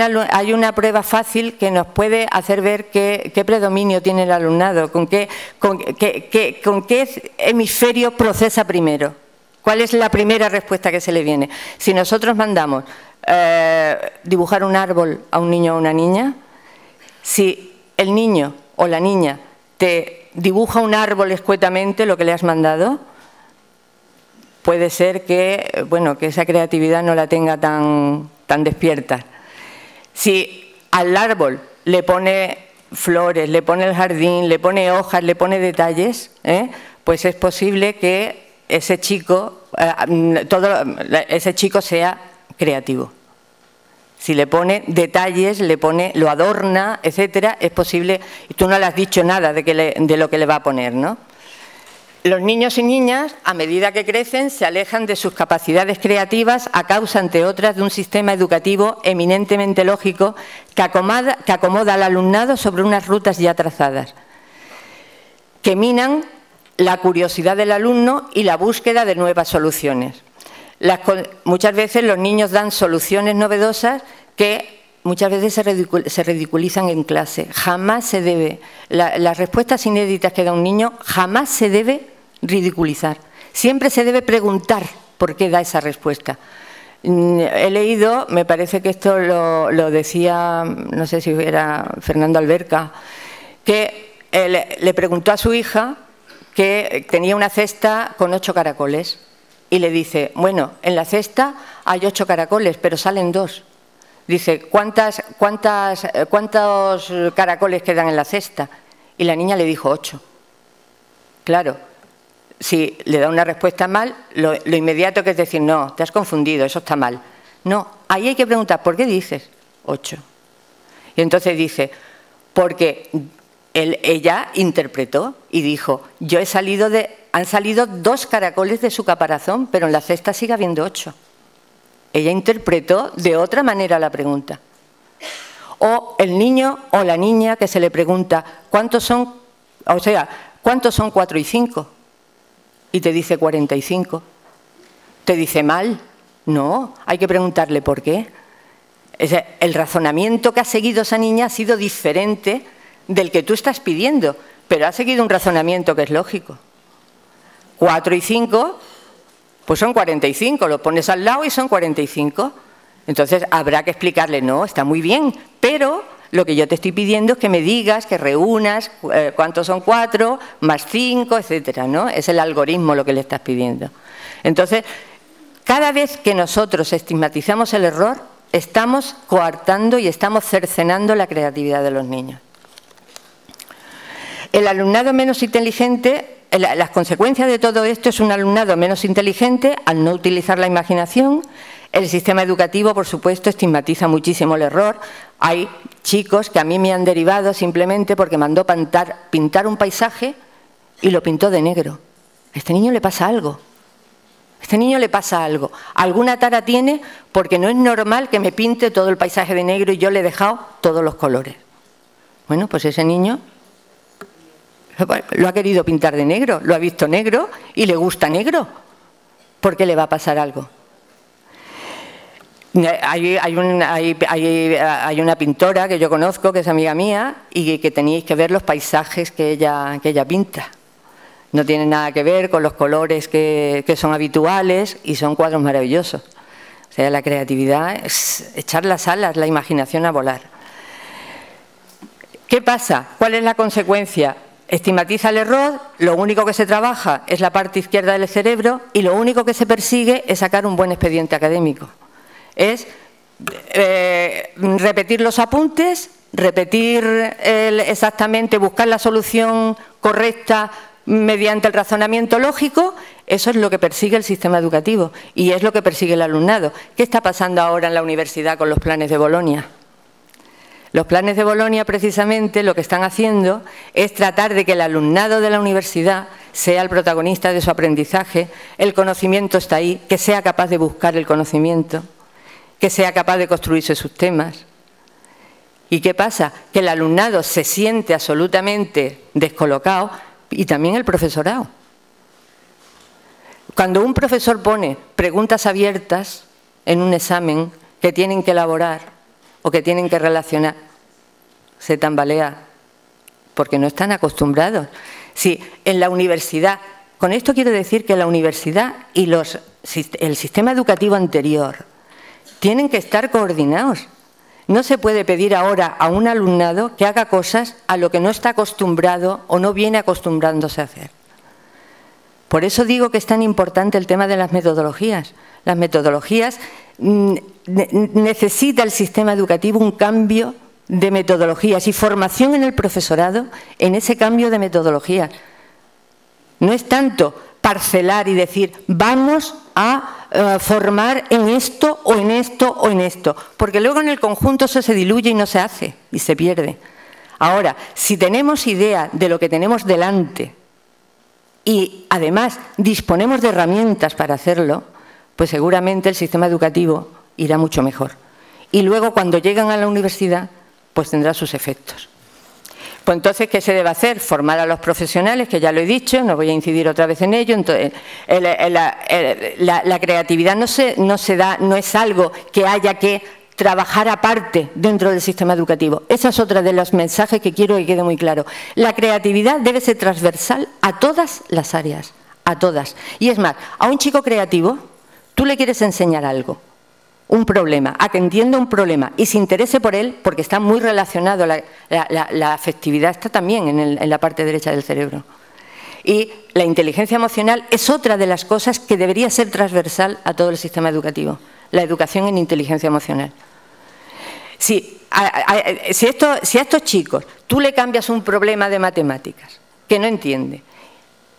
una prueba fácil que nos puede hacer ver qué predominio tiene el alumnado, con qué hemisferio procesa primero, cuál es la primera respuesta que se le viene. Si nosotros mandamos dibujar un árbol a un niño o a una niña, si el niño o la niña te dibuja un árbol escuetamente, lo que le has mandado, puede ser que, bueno, que esa creatividad no la tenga tan despierta. Si al árbol le pone flores, le pone el jardín, le pone hojas, le pone detalles, pues es posible que ese chico sea creativo. Si le pone detalles, lo adorna, etcétera, es posible, y tú no le has dicho nada de lo que le va a poner, ¿no? Los niños y niñas, a medida que crecen, se alejan de sus capacidades creativas a causa, entre otras, de un sistema educativo eminentemente lógico que acomoda al alumnado sobre unas rutas ya trazadas, que minan la curiosidad del alumno y la búsqueda de nuevas soluciones. Muchas veces los niños dan soluciones novedosas que muchas veces se ridiculizan en clase. Jamás se debe, las respuestas inéditas que da un niño, jamás se debe ridiculizar. Siempre se debe preguntar por qué da esa respuesta. He leído, me parece que esto lo decía, no sé si era Fernando Alberca, que le preguntó a su hija que tenía una cesta con 8 caracoles y le dice, bueno, en la cesta hay 8 caracoles, pero salen 2. Dice, ¿cuántos caracoles quedan en la cesta? Y la niña le dijo 8. Claro, si le da una respuesta mal, lo inmediato que es decir, no, te has confundido, eso está mal. No, ahí hay que preguntar, ¿por qué dices 8? Y entonces dice, porque ella interpretó y dijo, han salido 2 caracoles de su caparazón, pero en la cesta sigue habiendo 8. Ella interpretó de otra manera la pregunta. O el niño o la niña que se le pregunta, ¿cuántos son 4 y 5? Y te dice 45. ¿Te dice mal? No, hay que preguntarle por qué. El razonamiento que ha seguido esa niña ha sido diferente del que tú estás pidiendo, pero ha seguido un razonamiento que es lógico. 4 y 5, pues son 45, lo pones al lado y son 45. Entonces habrá que explicarle, no, está muy bien, pero lo que yo te estoy pidiendo es que me digas, que reúnas cuántos son 4, más 5, etcétera, ¿no? Es el algoritmo lo que le estás pidiendo. Entonces, cada vez que nosotros estigmatizamos el error, estamos coartando y estamos cercenando la creatividad de los niños. El alumnado menos inteligente, las consecuencias de todo esto es un alumnado menos inteligente al no utilizar la imaginación. El sistema educativo, por supuesto, estigmatiza muchísimo el error. Hay chicos que a mí me han derivado simplemente porque mandó pintar un paisaje y lo pintó de negro. A este niño le pasa algo. A este niño le pasa algo. Alguna tara tiene porque no es normal que me pinte todo el paisaje de negro y yo le he dejado todos los colores. Bueno, pues ese niño lo ha querido pintar de negro, lo ha visto negro y le gusta negro. ¿Por qué le va a pasar algo? Hay una pintora que yo conozco, que es amiga mía, y que tenéis que ver los paisajes que ella pinta. No tiene nada que ver con los colores que son habituales y son cuadros maravillosos. O sea, la creatividad es echar las alas, la imaginación a volar. ¿Qué pasa? ¿Cuál es la consecuencia? Estigmatiza el error, lo único que se trabaja es la parte izquierda del cerebro y lo único que se persigue es sacar un buen expediente académico. Es repetir los apuntes, exactamente, buscar la solución correcta mediante el razonamiento lógico. Eso es lo que persigue el sistema educativo y es lo que persigue el alumnado. ¿Qué está pasando ahora en la universidad con los planes de Bolonia? Los planes de Bolonia, precisamente, lo que están haciendo es tratar de que el alumnado de la universidad sea el protagonista de su aprendizaje, el conocimiento está ahí, que sea capaz de buscar el conocimiento, que sea capaz de construirse sus temas. ¿Y qué pasa? Que el alumnado se siente absolutamente descolocado y también el profesorado. Cuando un profesor pone preguntas abiertas en un examen que tienen que elaborar o que tienen que relacionar, se tambalea, porque no están acostumbrados. Si en la universidad, con esto quiero decir que la universidad y el sistema educativo anterior tienen que estar coordinados. No se puede pedir ahora a un alumnado que haga cosas a lo que no está acostumbrado o no viene acostumbrándose a hacer. Por eso digo que es tan importante el tema de las metodologías. Las metodologías, necesita el sistema educativo un cambio de metodologías y formación en el profesorado en ese cambio de metodologías. No es tanto parcelar y decir vamos a formar en esto o en esto o en esto, porque luego en el conjunto eso se diluye y no se hace y se pierde. Ahora, si tenemos idea de lo que tenemos delante y además disponemos de herramientas para hacerlo, pues seguramente el sistema educativo irá mucho mejor. Y luego cuando llegan a la universidad, pues tendrá sus efectos. Pues entonces, ¿qué se debe hacer? Formar a los profesionales, que ya lo he dicho, no voy a incidir otra vez en ello. Entonces, la creatividad no es algo que haya que trabajar aparte dentro del sistema educativo. Ese es otro de los mensajes que quiero que quede muy claro. La creatividad debe ser transversal a todas las áreas, a todas. Y es más, a un chico creativo, tú le quieres enseñar algo, un problema, a que entienda un problema y se interese por él, porque está muy relacionado, la afectividad está también en la parte derecha del cerebro. Y la inteligencia emocional es otra de las cosas que debería ser transversal a todo el sistema educativo, la educación en inteligencia emocional. Si a estos chicos tú le cambias un problema de matemáticas que no entiende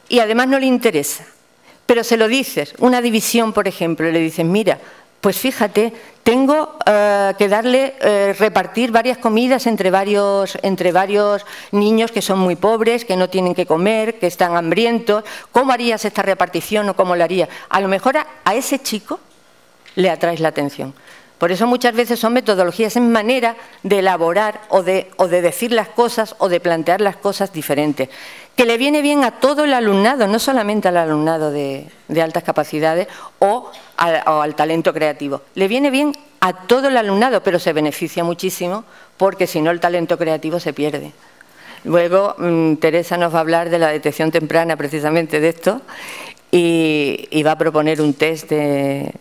y además no le interesa, pero se lo dices, una división, por ejemplo, y le dices, mira, pues fíjate, tengo que repartir varias comidas entre varios niños que son muy pobres, que no tienen que comer, que están hambrientos. ¿Cómo harías esta repartición o cómo lo harías? A lo mejor a ese chico le atraes la atención. Por eso muchas veces son metodologías, es manera de elaborar o de decir las cosas o de plantear las cosas diferentes. Que le viene bien a todo el alumnado, no solamente al alumnado de altas capacidades o al talento creativo. Le viene bien a todo el alumnado, pero se beneficia muchísimo porque si no el talento creativo se pierde. Luego Teresa nos va a hablar de la detección temprana precisamente de esto y va a proponer un test de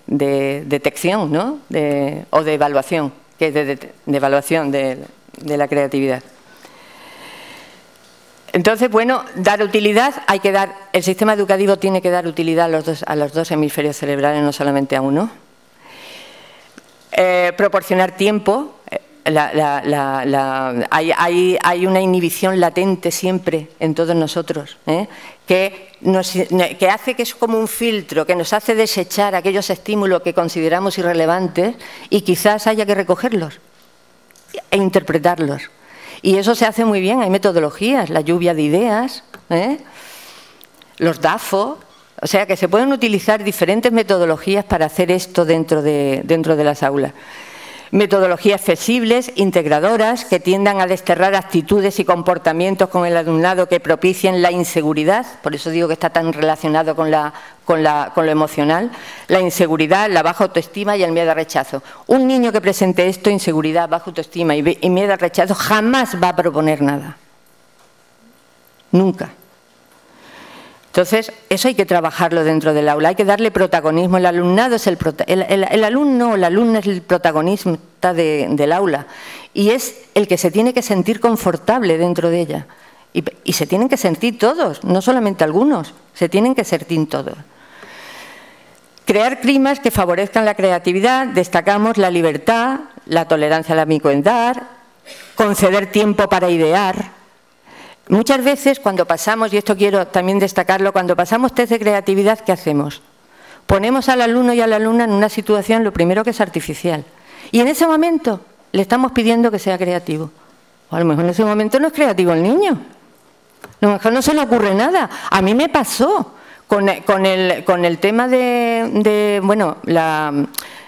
detección, ¿no? o de evaluación, que es de evaluación de la creatividad. Entonces, bueno, dar utilidad, el sistema educativo tiene que dar utilidad a los dos hemisferios cerebrales, no solamente a uno. Proporcionar tiempo. Hay una inhibición latente siempre en todos nosotros, que hace que es como un filtro, que nos hace desechar aquellos estímulos que consideramos irrelevantes y quizás haya que recogerlos e interpretarlos. Y eso se hace muy bien, hay metodologías, la lluvia de ideas, los DAFO, o sea que se pueden utilizar diferentes metodologías para hacer esto dentro de las aulas. Metodologías flexibles, integradoras, que tiendan a desterrar actitudes y comportamientos con el alumnado que propicien la inseguridad, por eso digo que está tan relacionado con lo emocional, la inseguridad, la baja autoestima y el miedo al rechazo. Un niño que presente esto, inseguridad, baja autoestima y miedo al rechazo, jamás va a proponer nada. Nunca. Entonces, eso hay que trabajarlo dentro del aula, hay que darle protagonismo. El alumnado es el alumno o la alumna es el protagonista del aula y es el que se tiene que sentir confortable dentro de ella. Y se tienen que sentir todos, no solamente algunos, se tienen que sentir todos. Crear climas que favorezcan la creatividad, destacamos la libertad, la tolerancia a la ambigüedad, conceder tiempo para idear. Muchas veces cuando pasamos, y esto quiero también destacarlo, cuando pasamos test de creatividad, ¿qué hacemos? Ponemos al alumno y a la alumna en una situación, lo primero que es artificial. Y en ese momento le estamos pidiendo que sea creativo. O a lo mejor en ese momento no es creativo el niño. A lo mejor no se le ocurre nada. A mí me pasó con el tema bueno,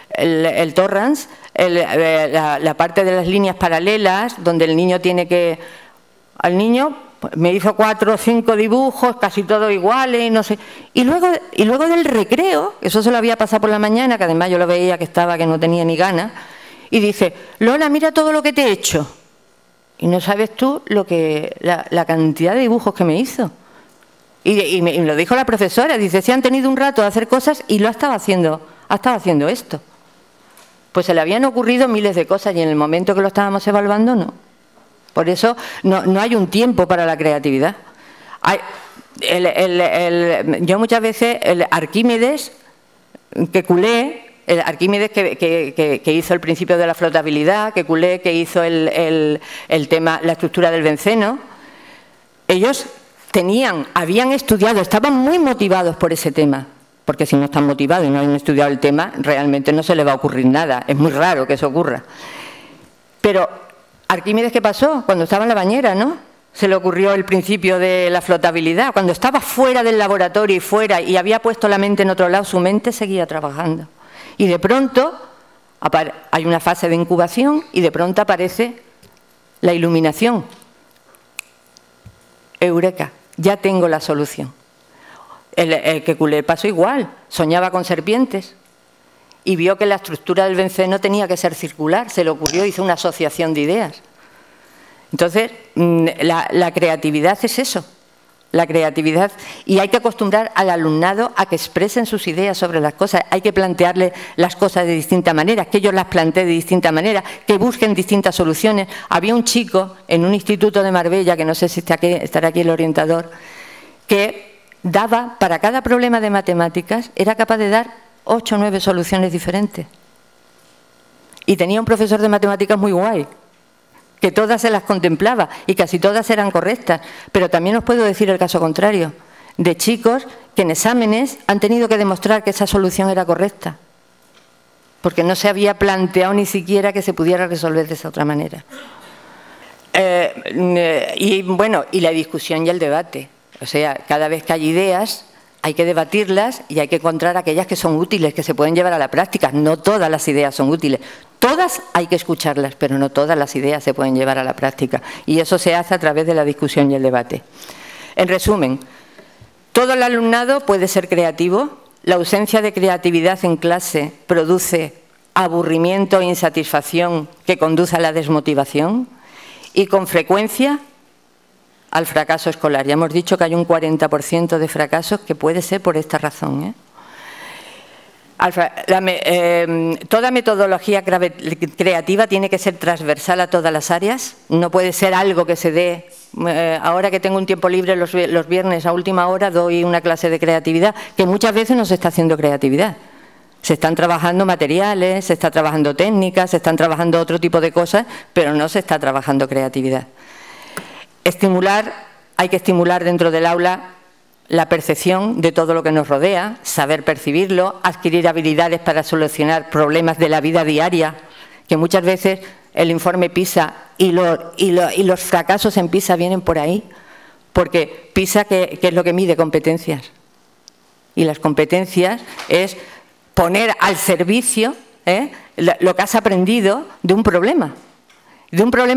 el torrance, la parte de las líneas paralelas, donde el niño tiene que... Al niño me hizo 4 o 5 dibujos, casi todos iguales, y no sé. Y luego del recreo, eso se lo había pasado por la mañana, que además yo lo veía que no tenía ni ganas, y dice, Lola, mira todo lo que te he hecho. Y no sabes tú la cantidad de dibujos que me hizo. Y me lo dijo la profesora, dice, si han tenido un rato de hacer cosas y lo ha estado haciendo esto. Pues se le habían ocurrido miles de cosas y en el momento que lo estábamos evaluando, no. Por eso no hay un tiempo para la creatividad. Yo muchas veces, el Arquímedes, Arquímedes que hizo el principio de la flotabilidad, que hizo el tema, la estructura del benceno, ellos habían estudiado, estaban muy motivados por ese tema, porque si no están motivados y no han estudiado el tema, realmente no se les va a ocurrir nada, es muy raro que eso ocurra. Pero Arquímedes, ¿qué pasó? Cuando estaba en la bañera, ¿no? Se le ocurrió el principio de la flotabilidad. Cuando estaba fuera del laboratorio y había puesto la mente en otro lado, su mente seguía trabajando. Y de pronto hay una fase de incubación y de pronto aparece la iluminación. Eureka, ya tengo la solución. El Kekulé pasó igual, soñaba con serpientes. y vio que la estructura del benceno tenía que ser circular. Se le ocurrió, hizo una asociación de ideas. Entonces, la creatividad es eso, la creatividad. Y hay que acostumbrar al alumnado a que expresen sus ideas sobre las cosas. Hay que plantearles las cosas de distinta manera, que ellos las planteen de distinta manera, que busquen distintas soluciones. Había un chico en un instituto de Marbella, que no sé si estará aquí el orientador, que daba, para cada problema de matemáticas, era capaz de dar 8 o 9 soluciones diferentes. Y tenía un profesor de matemáticas muy guay, que todas se las contemplaba y casi todas eran correctas. Pero también os puedo decir el caso contrario, de chicos que en exámenes han tenido que demostrar que esa solución era correcta, porque no se había planteado ni siquiera que se pudiera resolver de esa otra manera. Y bueno, y la discusión y el debate. O sea, cada vez que hay ideas hay que debatirlas y hay que encontrar aquellas que son útiles, que se pueden llevar a la práctica. No todas las ideas son útiles. Todas hay que escucharlas, pero no todas las ideas se pueden llevar a la práctica. Y eso se hace a través de la discusión y el debate. En resumen, todo el alumnado puede ser creativo. La ausencia de creatividad en clase produce aburrimiento e insatisfacción que conduce a la desmotivación y con frecuencia al fracaso escolar. Ya hemos dicho que hay un 40% de fracasos que puede ser por esta razón, Toda metodología creativa tiene que ser transversal a todas las áreas. No puede ser algo que se dé. Ahora que tengo un tiempo libre los viernes a última hora doy una clase de creatividad, que muchas veces no se está haciendo creatividad. Se están trabajando materiales, se está trabajando técnicas, se están trabajando otro tipo de cosas, pero no se está trabajando creatividad. Hay que estimular dentro del aula la percepción de todo lo que nos rodea, saber percibirlo, adquirir habilidades para solucionar problemas de la vida diaria, que muchas veces el informe PISA y los fracasos en PISA vienen por ahí, porque PISA, ¿qué es lo que mide? Competencias. Y las competencias es poner al servicio lo que has aprendido de un problema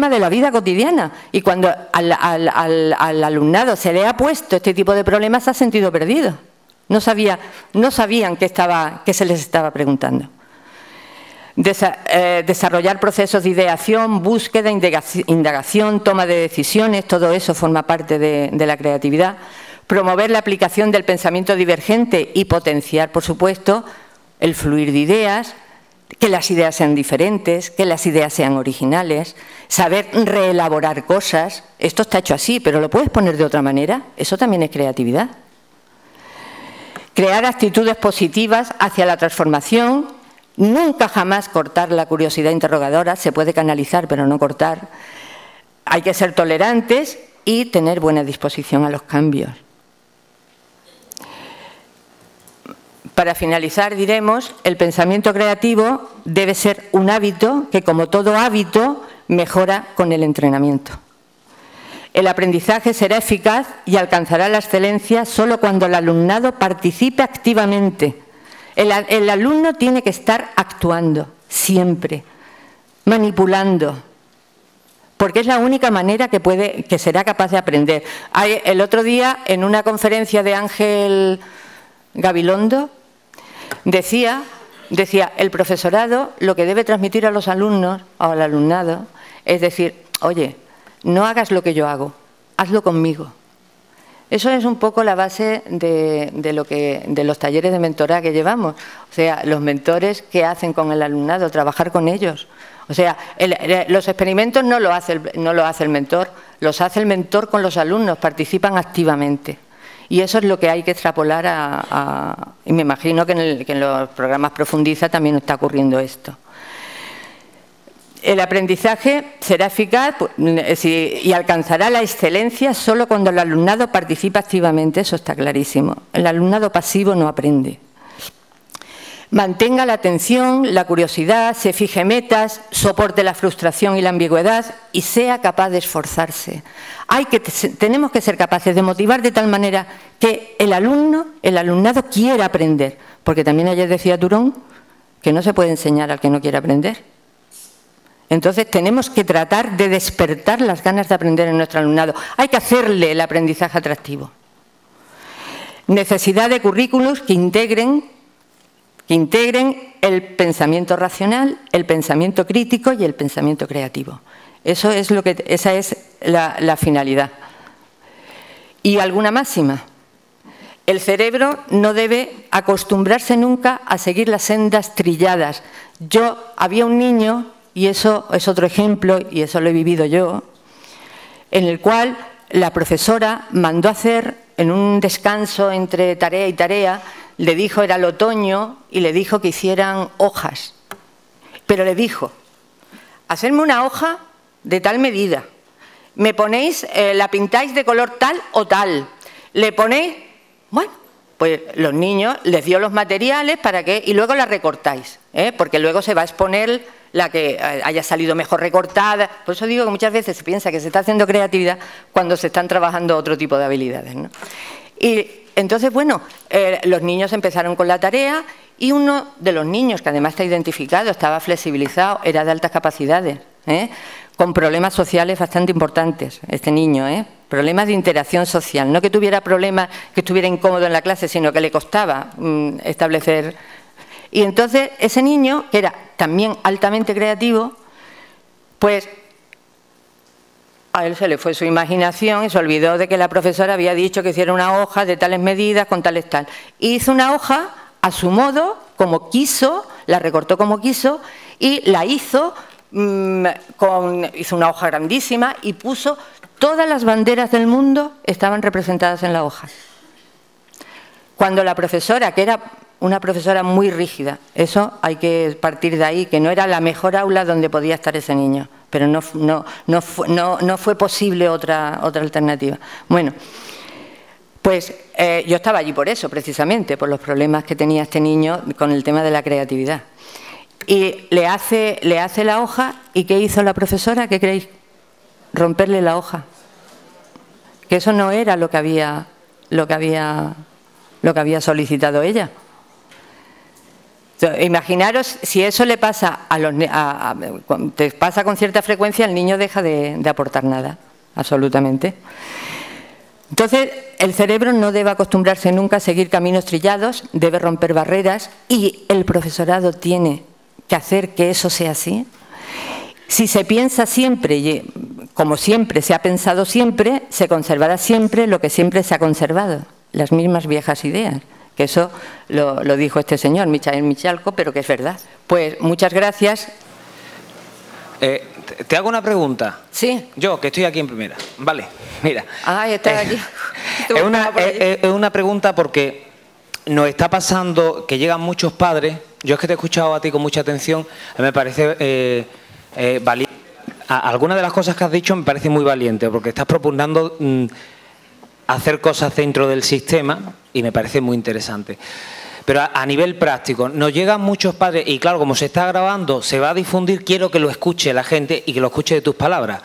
de la vida cotidiana. Y cuando al alumnado se le ha puesto este tipo de problemas, se ha sentido perdido. No sabían qué se les estaba preguntando. Desarrollar procesos de ideación, búsqueda, indagación, toma de decisiones, todo eso forma parte de la creatividad. Promover la aplicación del pensamiento divergente y potenciar, por supuesto, el fluir de ideas, que las ideas sean diferentes, que las ideas sean originales, saber reelaborar cosas. Esto está hecho así, pero lo puedes poner de otra manera. Eso también es creatividad. Crear actitudes positivas hacia la transformación. Nunca jamás cortar la curiosidad interrogadora. Se puede canalizar, pero no cortar. Hay que ser tolerantes y tener buena disposición a los cambios. Para finalizar, diremos, el pensamiento creativo debe ser un hábito que, como todo hábito, mejora con el entrenamiento. El aprendizaje será eficaz y alcanzará la excelencia solo cuando el alumnado participe activamente. El alumno tiene que estar actuando, siempre, manipulando, porque es la única manera que será capaz de aprender. El otro día, en una conferencia de Ángel Gabilondo, decía, el profesorado lo que debe transmitir a los alumnos o al alumnado es decir, oye, no hagas lo que yo hago, hazlo conmigo. Eso es un poco la base de los talleres de mentoría que llevamos. O sea, los mentores, ¿qué hacen con el alumnado? Trabajar con ellos. O sea, los experimentos no lo hace el mentor, los hace el mentor con los alumnos, participan activamente. Y eso es lo que hay que extrapolar y me imagino que en los programas Profundiza también está ocurriendo esto. El aprendizaje será eficaz y alcanzará la excelencia solo cuando el alumnado participa activamente, eso está clarísimo. El alumnado pasivo no aprende. Mantenga la atención, la curiosidad, se fije metas, soporte la frustración y la ambigüedad y sea capaz de esforzarse. Tenemos que ser capaces de motivar de tal manera que el alumnado quiera aprender. Porque también ayer decía Turón que no se puede enseñar al que no quiere aprender. Entonces tenemos que tratar de despertar las ganas de aprender en nuestro alumnado. Hay que hacerle el aprendizaje atractivo. Necesidad de currículos que integren que integren el pensamiento racional, el pensamiento crítico y el pensamiento creativo. Esa es la finalidad. Y alguna máxima. El cerebro no debe acostumbrarse nunca a seguir las sendas trilladas. Había un niño, y eso es otro ejemplo, y eso lo he vivido yo, en el cual la profesora mandó hacer, en un descanso entre tarea y tarea, le dijo, era el otoño, y le dijo que hicieran hojas. Pero le dijo, hacedme una hoja de tal medida, me ponéis, la pintáis de color tal o tal, le ponéis... Bueno, pues los niños les dio los materiales para que... Y luego la recortáis, porque luego se va a exponer la que haya salido mejor recortada. Por eso digo que muchas veces se piensa que se está haciendo creatividad cuando se están trabajando otro tipo de habilidades, ¿no? Y entonces, bueno, los niños empezaron con la tarea y uno de los niños, que además está identificado, estaba flexibilizado, era de altas capacidades, con problemas sociales bastante importantes, este niño, problemas de interacción social, no que tuviera problemas, que estuviera incómodo en la clase, sino que le costaba establecer. Y entonces ese niño, que era también altamente creativo, pues a él se le fue su imaginación y se olvidó de que la profesora había dicho que hiciera una hoja de tales medidas, con tales tal. Y hizo una hoja a su modo, como quiso, la recortó como quiso y la hizo... hizo una hoja grandísima y puso todas las banderas del mundo estaban representadas en la hoja. Cuando la profesora, que era una profesora muy rígida, eso hay que partir de ahí, que no era la mejor aula donde podía estar ese niño, pero no fue posible otra alternativa. Bueno, pues yo estaba allí por eso, precisamente, por los problemas que tenía este niño con el tema de la creatividad. Y le hace la hoja, ¿y qué hizo la profesora? ¿Qué creéis? Romperle la hoja. Que eso no era lo que había solicitado ella. Entonces, imaginaros si eso le pasa te pasa con cierta frecuencia, el niño deja de aportar nada, absolutamente. Entonces, el cerebro no debe acostumbrarse nunca a seguir caminos trillados, debe romper barreras y el profesorado tiene que hacer que eso sea así. Si se piensa siempre, como siempre se ha pensado siempre, se conservará siempre lo que siempre se ha conservado, las mismas viejas ideas, que eso lo dijo este señor, Michael Michalko, pero que es verdad. Pues muchas gracias. Te hago una pregunta. Sí. Yo, que estoy aquí en primera. Vale, mira. Ah, estás aquí. Es una pregunta porque nos está pasando que llegan muchos padres. Yo es que te he escuchado a ti con mucha atención, me parece valiente. Algunas de las cosas que has dicho me parece muy valiente, porque estás proponiendo hacer cosas dentro del sistema y me parece muy interesante. Pero a nivel práctico, nos llegan muchos padres y claro, como se está grabando, se va a difundir, quiero que lo escuche la gente y que lo escuche de tus palabras.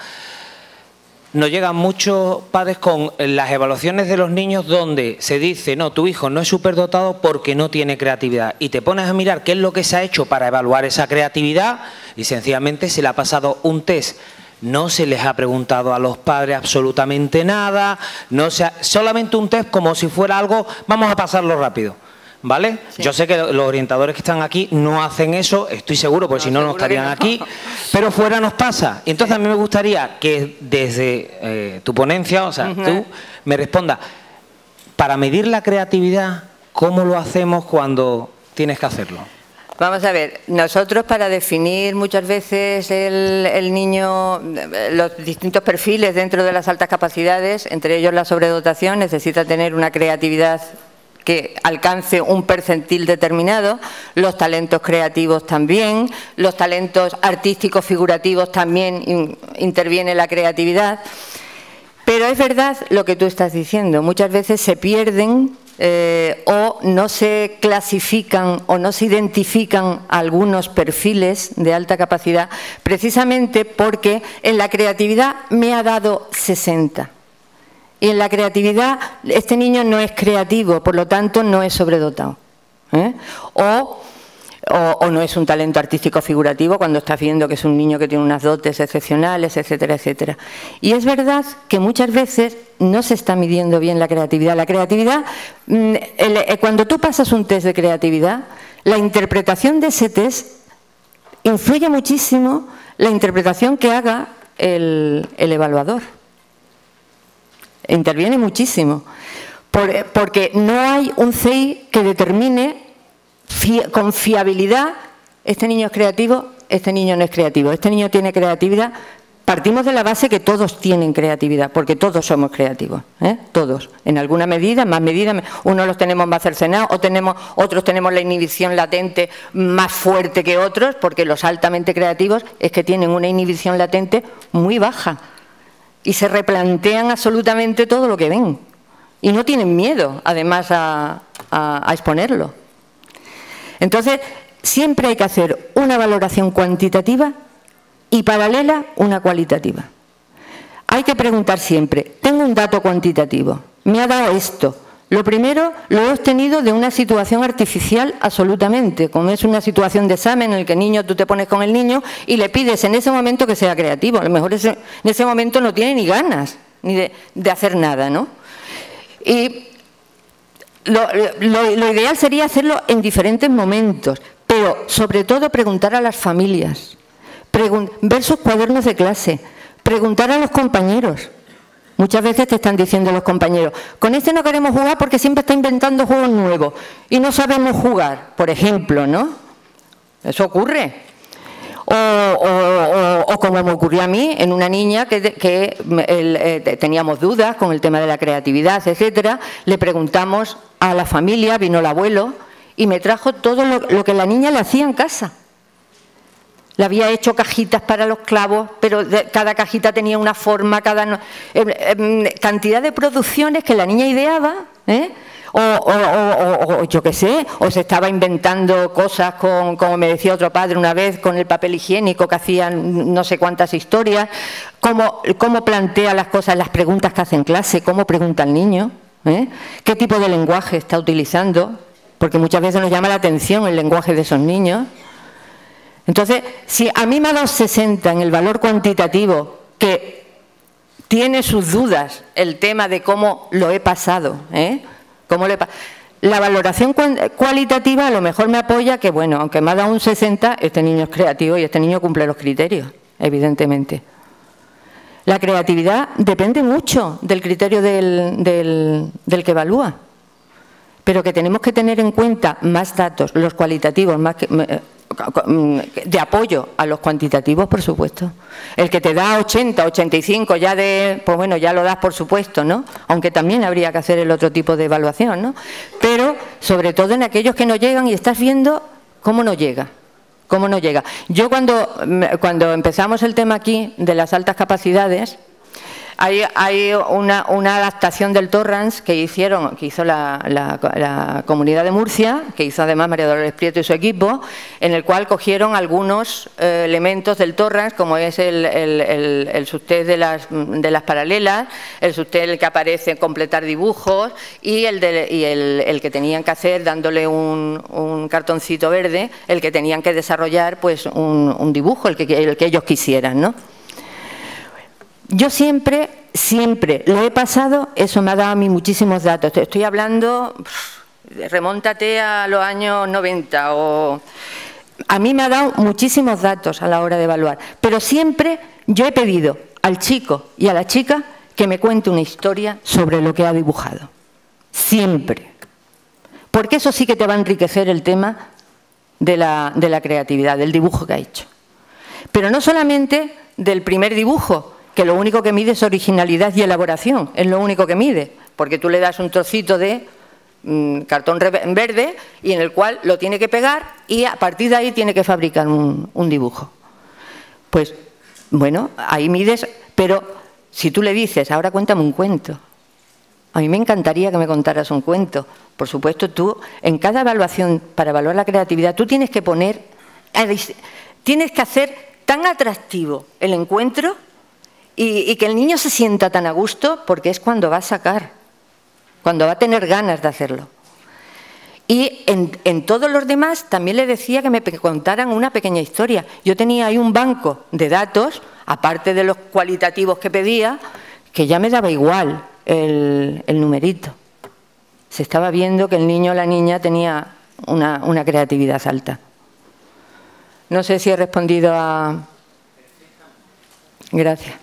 Nos llegan muchos padres con las evaluaciones de los niños donde se dice, no, tu hijo no es superdotado porque no tiene creatividad. Y te pones a mirar qué es lo que se ha hecho para evaluar esa creatividad y sencillamente se le ha pasado un test. No se les ha preguntado a los padres absolutamente nada, solamente un test como si fuera algo, vamos a pasarlo rápido. ¿Vale? Sí. Yo sé que los orientadores que están aquí no hacen eso, estoy seguro, porque si no, no estarían aquí, pero fuera nos pasa. Y entonces a mí me gustaría que desde tu ponencia, o sea, tú me respondas, para medir la creatividad, ¿cómo lo hacemos cuando tienes que hacerlo? Vamos a ver, nosotros para definir muchas veces el niño, los distintos perfiles dentro de las altas capacidades, entre ellos la sobredotación, necesita tener una creatividad que alcance un percentil determinado, los talentos creativos también, los talentos artísticos figurativos también interviene la creatividad. Pero es verdad lo que tú estás diciendo, muchas veces se pierden o no se clasifican o no se identifican algunos perfiles de alta capacidad precisamente porque en la creatividad me ha dado 60. Y en la creatividad, este niño no es creativo, por lo tanto no es sobredotado. O o no es un talento artístico figurativo cuando estás viendo que es un niño que tiene unas dotes excepcionales, etcétera, etcétera. Y es verdad que muchas veces no se está midiendo bien la creatividad. La creatividad, cuando tú pasas un test de creatividad, la interpretación de ese test influye muchísimo la interpretación que haga el evaluador. Interviene muchísimo. Porque no hay un CI que determine con fiabilidad, este niño es creativo, este niño no es creativo, este niño tiene creatividad. Partimos de la base que todos tienen creatividad, porque todos somos creativos, todos, en alguna medida, más medida, unos los tenemos más cercenados, otros tenemos la inhibición latente más fuerte que otros, porque los altamente creativos es que tienen una inhibición latente muy baja y se replantean absolutamente todo lo que ven y no tienen miedo, además, a exponerlo. Entonces, siempre hay que hacer una valoración cuantitativa y paralela una cualitativa. Hay que preguntar siempre, tengo un dato cuantitativo, me ha dado esto. Lo primero lo he obtenido de una situación artificial absolutamente, como es una situación de examen en el que tú te pones con el niño y le pides en ese momento que sea creativo. A lo mejor en ese momento no tiene ni ganas ni de hacer nada, ¿no? Y lo ideal sería hacerlo en diferentes momentos, pero sobre todo preguntar a las familias, ver sus cuadernos de clase, preguntar a los compañeros. Muchas veces te están diciendo los compañeros, con este no queremos jugar porque siempre está inventando juegos nuevos y no sabemos jugar, por ejemplo, ¿no? Eso ocurre. O como me ocurrió a mí, en una niña que teníamos dudas con el tema de la creatividad, etcétera, le preguntamos a la familia, vino el abuelo y me trajo todo lo que la niña le hacía en casa. Le había hecho cajitas para los clavos, pero cada cajita tenía una forma, cantidad de producciones que la niña ideaba, o yo qué sé, o se estaba inventando cosas como me decía otro padre una vez, con el papel higiénico, que hacían no sé cuántas historias, cómo plantea las cosas, las preguntas que hace en clase, cómo pregunta el niño, qué tipo de lenguaje está utilizando, porque muchas veces nos llama la atención el lenguaje de esos niños. Entonces, si a mí me ha dado 60 en el valor cuantitativo, que tiene sus dudas el tema de cómo lo he pasado, la valoración cualitativa a lo mejor me apoya que, bueno, aunque me ha dado un 60, este niño es creativo y este niño cumple los criterios, evidentemente. La creatividad depende mucho del criterio del que evalúa, pero que tenemos que tener en cuenta más datos, los cualitativos, más de apoyo a los cuantitativos, por supuesto. El que te da 80, 85 ya pues bueno, ya lo das por supuesto, ¿no? Aunque también habría que hacer el otro tipo de evaluación, ¿no? Pero sobre todo en aquellos que no llegan y estás viendo cómo no llega. ¿Cómo no llega? Yo cuando empezamos el tema aquí de las altas capacidades, hay una adaptación del Torrance que hizo la Comunidad de Murcia, que hizo además María Dolores Prieto y su equipo, en el cual cogieron algunos elementos del Torrance, como es el subtest de las paralelas, el subtest que aparece en completar dibujos y el que tenían que hacer dándole un cartoncito verde, el que tenían que desarrollar pues un dibujo, el que ellos quisieran, ¿no? Yo siempre lo he pasado, eso me ha dado a mí muchísimos datos. Te estoy hablando, remóntate a los años 90 a mí me ha dado muchísimos datos a la hora de evaluar, pero siempre yo he pedido al chico y a la chica que me cuente una historia sobre lo que ha dibujado. Siempre. Porque eso sí que te va a enriquecer el tema de la creatividad, del dibujo que ha hecho. Pero no solamente del primer dibujo, que lo único que mide es originalidad y elaboración, es lo único que mide, porque tú le das un trocito de cartón verde y en el cual lo tiene que pegar y a partir de ahí tiene que fabricar un dibujo. Pues, bueno, ahí mides, pero si tú le dices, ahora cuéntame un cuento, a mí me encantaría que me contaras un cuento. Por supuesto, tú, en cada evaluación, para evaluar la creatividad, tú tienes que tienes que hacer tan atractivo el encuentro y que el niño se sienta tan a gusto, porque es cuando va a sacar, cuando va a tener ganas de hacerlo. Y en todos los demás también le decía que me contaran una pequeña historia. Yo tenía ahí un banco de datos, aparte de los cualitativos que pedía, que ya me daba igual el numerito. Se estaba viendo que el niño o la niña tenía una creatividad alta. No sé si he respondido a... Gracias.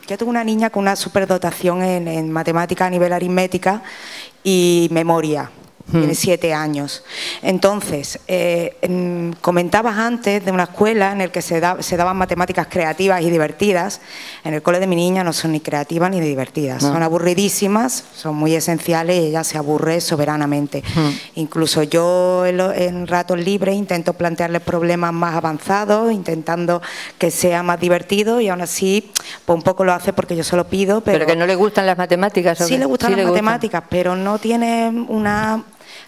Yo tengo una niña con una superdotación en matemática a nivel aritmética y memoria. Tiene 7 años. Entonces, comentabas antes de una escuela en la que se daban matemáticas creativas y divertidas. En el cole de mi niña no son ni creativas ni divertidas. No. Son aburridísimas, son muy esenciales y ella se aburre soberanamente. Incluso yo en ratos libres intento plantearles problemas más avanzados, intentando que sea más divertido, y aún así pues un poco lo hace porque yo se lo pido. ¿Pero que no le gustan las matemáticas? Sí le gustan las matemáticas, pero no tiene una...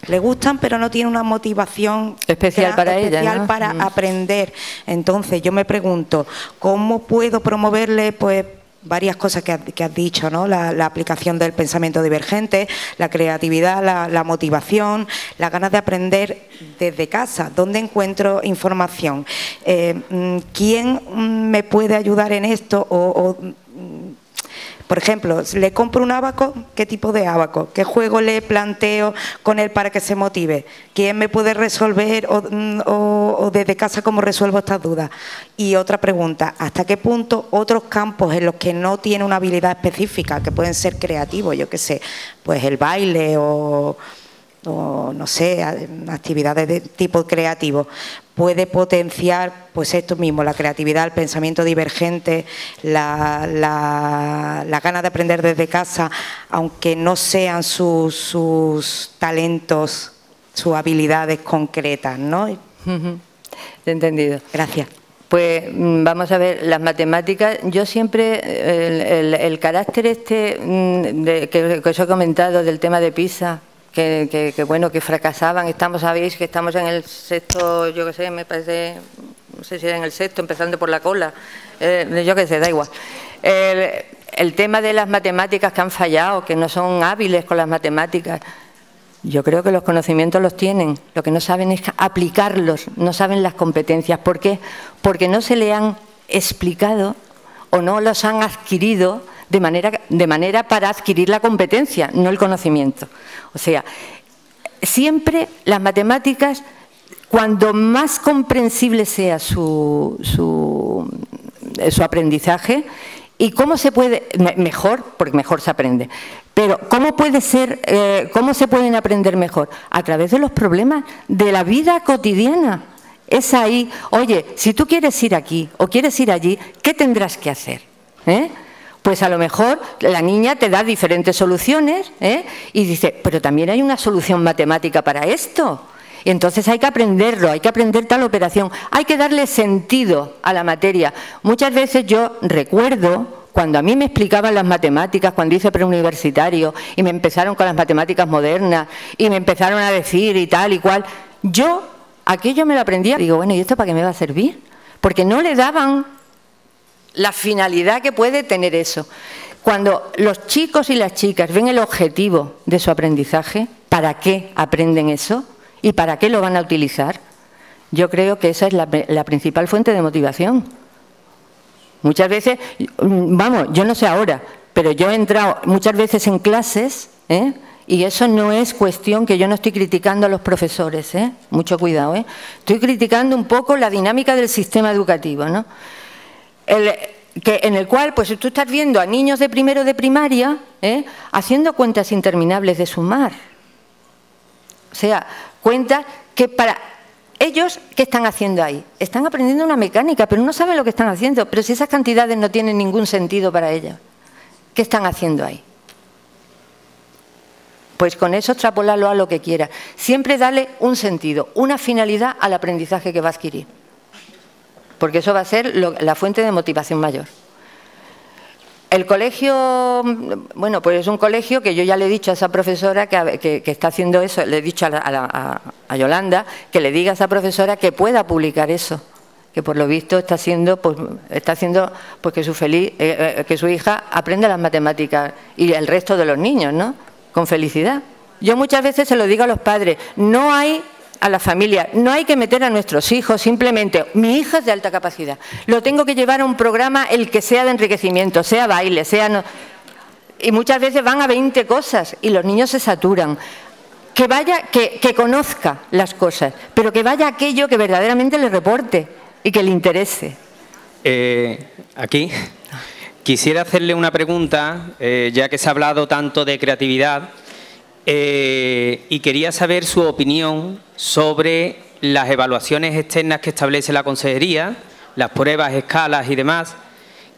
Le gustan, pero no tiene una motivación especial para ella, ¿no? Para aprender. Entonces, yo me pregunto, ¿cómo puedo promoverle, pues, varias cosas que has dicho, ¿no? La aplicación del pensamiento divergente, la creatividad, la motivación, las ganas de aprender desde casa. ¿Dónde encuentro información? ¿Quién me puede ayudar en esto? Por ejemplo, le compro un ábaco, ¿qué tipo de ábaco? ¿Qué juego le planteo con él para que se motive? ¿Quién me puede resolver o desde casa cómo resuelvo estas dudas? Y otra pregunta, ¿hasta qué punto otros campos en los que no tiene una habilidad específica, que pueden ser creativos, yo qué sé, pues el baile o no sé, actividades de tipo creativo, puede potenciar pues esto mismo, la creatividad, el pensamiento divergente, la ganas de aprender desde casa, aunque no sean sus talentos, sus habilidades concretas, ¿no? Entendido. Gracias. Pues vamos a ver, las matemáticas, yo siempre, el carácter que os he comentado del tema de PISA, que bueno, que fracasaban, sabéis que estamos en el sexto, yo qué sé, me parece, no sé si era en el sexto, empezando por la cola, yo qué sé, da igual. El tema de las matemáticas que han fallado, que no son hábiles con las matemáticas, yo creo que los conocimientos los tienen, lo que no saben es aplicarlos, no saben las competencias. ¿Por qué? Porque no se le han explicado o no los han adquirido de manera para adquirir la competencia, no el conocimiento. O sea, siempre las matemáticas, cuando más comprensible sea su aprendizaje, y cómo se puede, mejor, porque mejor se aprende, pero ¿cómo se pueden aprender mejor? A través de los problemas de la vida cotidiana. Es ahí, oye, si tú quieres ir aquí o quieres ir allí, ¿qué tendrás que hacer? Pues a lo mejor la niña te da diferentes soluciones y dice, pero también hay una solución matemática para esto. Y entonces hay que aprenderlo, hay que aprender tal operación, hay que darle sentido a la materia. Muchas veces yo recuerdo, cuando a mí me explicaban las matemáticas, cuando hice preuniversitario y me empezaron con las matemáticas modernas y me empezaron a decir y tal y cual, yo aquello me lo aprendía. Digo, bueno, ¿y esto para qué me va a servir? Porque no le daban la finalidad que puede tener eso. Cuando los chicos y las chicas ven el objetivo de su aprendizaje, ¿para qué aprenden eso? ¿Y para qué lo van a utilizar? Yo creo que esa es la principal fuente de motivación. Muchas veces, vamos, yo no sé ahora, pero yo he entrado muchas veces en clases, y eso no es cuestión que yo no estoy criticando a los profesores, mucho cuidado, estoy criticando un poco la dinámica del sistema educativo, ¿no? En el cual, pues tú estás viendo a niños de primero de primaria haciendo cuentas interminables de sumar. O sea, cuentas que para ellos, ¿qué están haciendo ahí? Están aprendiendo una mecánica, pero no saben lo que están haciendo. Pero si esas cantidades no tienen ningún sentido para ellos, ¿qué están haciendo ahí? Pues con eso extrapolarlo a lo que quiera. Siempre darle un sentido, una finalidad al aprendizaje que va a adquirir. Porque eso va a ser la fuente de motivación mayor. El colegio, bueno, pues es un colegio que yo ya le he dicho a esa profesora que está haciendo eso, le he dicho a Yolanda que le diga a esa profesora que pueda publicar eso, que por lo visto está haciendo pues que su hija aprenda las matemáticas y el resto de los niños, ¿no? Con felicidad. yo muchas veces se lo digo a los padres, no hay, a la familia, no hay que meter a nuestros hijos simplemente, mi hija es de alta capacidad, lo tengo que llevar a un programa el que sea de enriquecimiento, sea baile, sea... No, y muchas veces van a 20 cosas y los niños se saturan. Que vaya, que conozca las cosas, pero que vaya aquello que verdaderamente le reporte y que le interese. Aquí quisiera hacerle una pregunta, ya que se ha hablado tanto de creatividad, y quería saber su opinión sobre las evaluaciones externas que establece la Consejería, las pruebas, escalas y demás.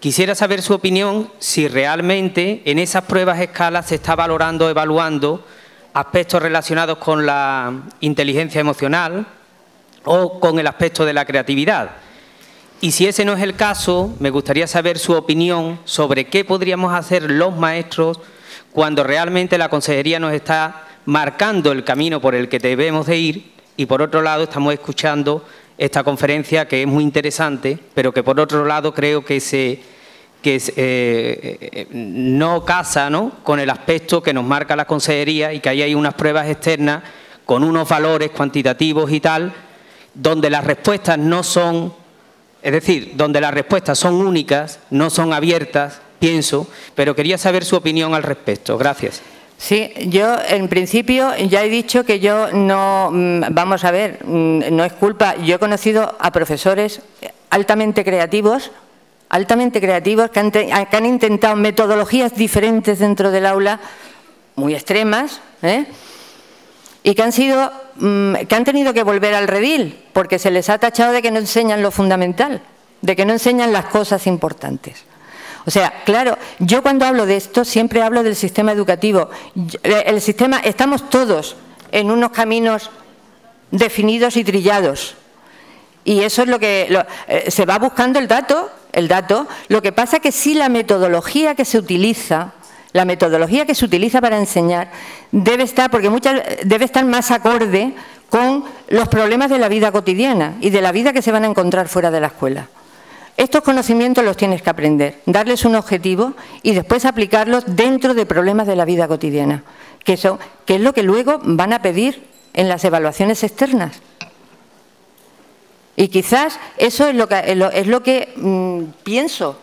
Quisiera saber su opinión si realmente en esas pruebas, escalas, se está valorando, evaluando aspectos relacionados con la inteligencia emocional o con el aspecto de la creatividad. Y si ese no es el caso, me gustaría saber su opinión sobre qué podríamos hacer los maestros cuando realmente la Consejería nos está marcando el camino por el que debemos de ir y por otro lado estamos escuchando esta conferencia que es muy interesante, pero que por otro lado creo que no casa, ¿no?, con el aspecto que nos marca la Consejería y que ahí hay unas pruebas externas con unos valores cuantitativos y tal, donde las respuestas no son, es decir, donde las respuestas son únicas, no son abiertas, pienso, pero quería saber su opinión al respecto. Gracias. Sí, yo en principio ya he dicho que yo no, vamos a ver, no es culpa, yo he conocido a profesores altamente creativos que han intentado metodologías diferentes dentro del aula, muy extremas, y que han tenido que volver al redil, porque se les ha tachado de que no enseñan lo fundamental, de que no enseñan las cosas importantes. O sea, claro, yo cuando hablo de esto siempre hablo del sistema educativo. El sistema, estamos todos en unos caminos definidos y trillados. Y eso es lo que se va buscando el dato. Lo que pasa es que sí la metodología que se utiliza para enseñar debe estar más acorde con los problemas de la vida cotidiana y de la vida que se van a encontrar fuera de la escuela. Estos conocimientos los tienes que aprender, darles un objetivo y después aplicarlos dentro de problemas de la vida cotidiana, que es lo que luego van a pedir en las evaluaciones externas. Y quizás eso es lo que pienso,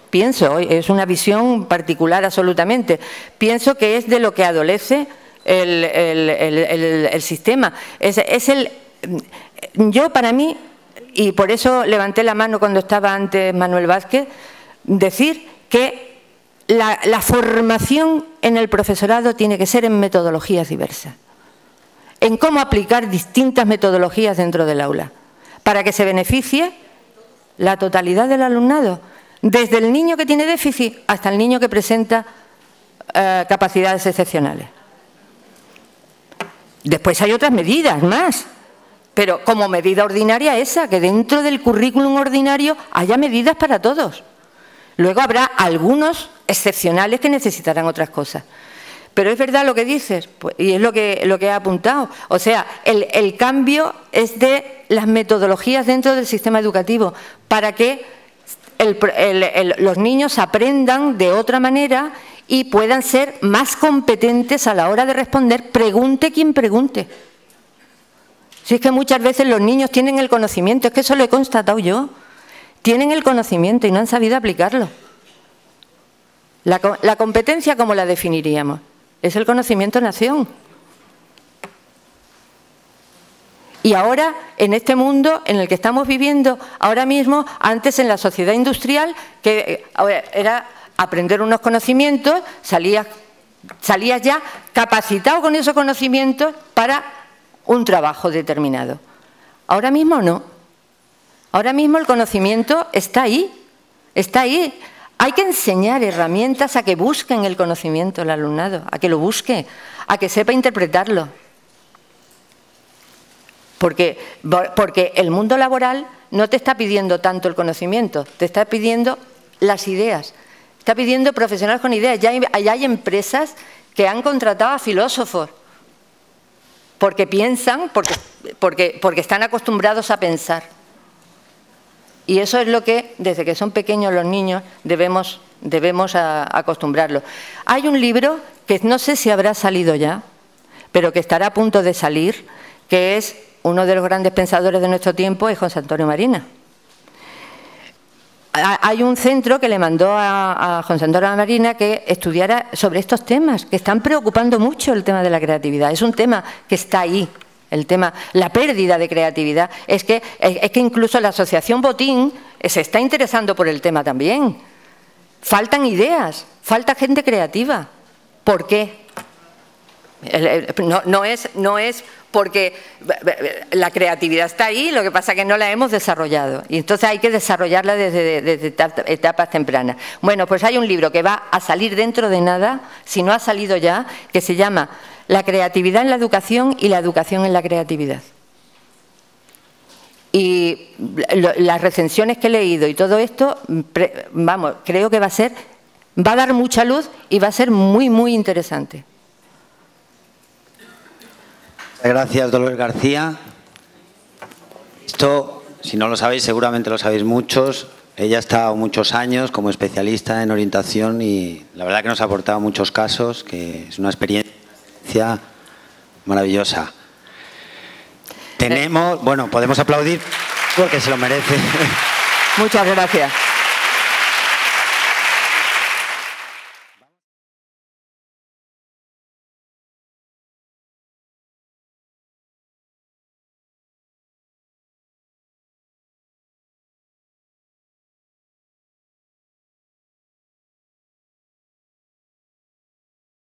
es una visión particular absolutamente, pienso que es de lo que adolece el sistema. Yo para mí, y por eso levanté la mano cuando estaba antes Manuel Vázquez, decir que la formación en el profesorado tiene que ser en metodologías diversas, en cómo aplicar distintas metodologías dentro del aula, para que se beneficie la totalidad del alumnado, desde el niño que tiene déficit hasta el niño que presenta capacidades excepcionales. Después hay otras medidas más, pero como medida ordinaria esa, que dentro del currículum ordinario haya medidas para todos. Luego habrá algunos excepcionales que necesitarán otras cosas. Pero es verdad lo que dices, pues, y es lo que he apuntado. O sea, el cambio es de las metodologías dentro del sistema educativo para que los niños aprendan de otra manera y puedan ser más competentes a la hora de responder, pregunte quien pregunte. Si es que muchas veces los niños tienen el conocimiento, es que eso lo he constatado yo, tienen el conocimiento y no han sabido aplicarlo. La competencia, ¿cómo la definiríamos? Es el conocimiento-nación. Y ahora, en este mundo en el que estamos viviendo ahora mismo, antes en la sociedad industrial, que era aprender unos conocimientos, salías ya capacitado con esos conocimientos para un trabajo determinado. Ahora mismo no. Ahora mismo el conocimiento está ahí, está ahí. Hay que enseñar herramientas a que busquen el conocimiento el alumnado, a que lo busque, a que sepa interpretarlo. Porque el mundo laboral no te está pidiendo tanto el conocimiento, te está pidiendo las ideas, está pidiendo profesionales con ideas. Ya hay empresas que han contratado a filósofos porque piensan, porque están acostumbrados a pensar. Y eso es lo que, desde que son pequeños los niños, debemos acostumbrarlos. Hay un libro que no sé si habrá salido ya, pero que estará a punto de salir, que es uno de los grandes pensadores de nuestro tiempo, es José Antonio Marina. Hay un centro que le mandó a José Antonio Marina que estudiara sobre estos temas, que están preocupando mucho el tema de la creatividad. Es un tema que está ahí, el tema, la pérdida de creatividad. Es que incluso la Asociación Botín se está interesando por el tema también. Faltan ideas, falta gente creativa. ¿Por qué? No es porque la creatividad está ahí, lo que pasa es que no la hemos desarrollado y entonces hay que desarrollarla desde etapas tempranas. Bueno, pues hay un libro que va a salir dentro de nada, si no ha salido ya, que se llama La creatividad en la educación y la educación en la creatividad. Y las recensiones que he leído y todo esto, vamos, creo que va a dar mucha luz y va a ser muy, muy interesante. Gracias, Dolores García. Esto, si no lo sabéis, seguramente lo sabéis muchos. Ella ha estado muchos años como especialista en orientación y la verdad que nos ha aportado muchos casos, que es una experiencia maravillosa. Tenemos, bueno, podemos aplaudir porque se lo merece. Muchas gracias.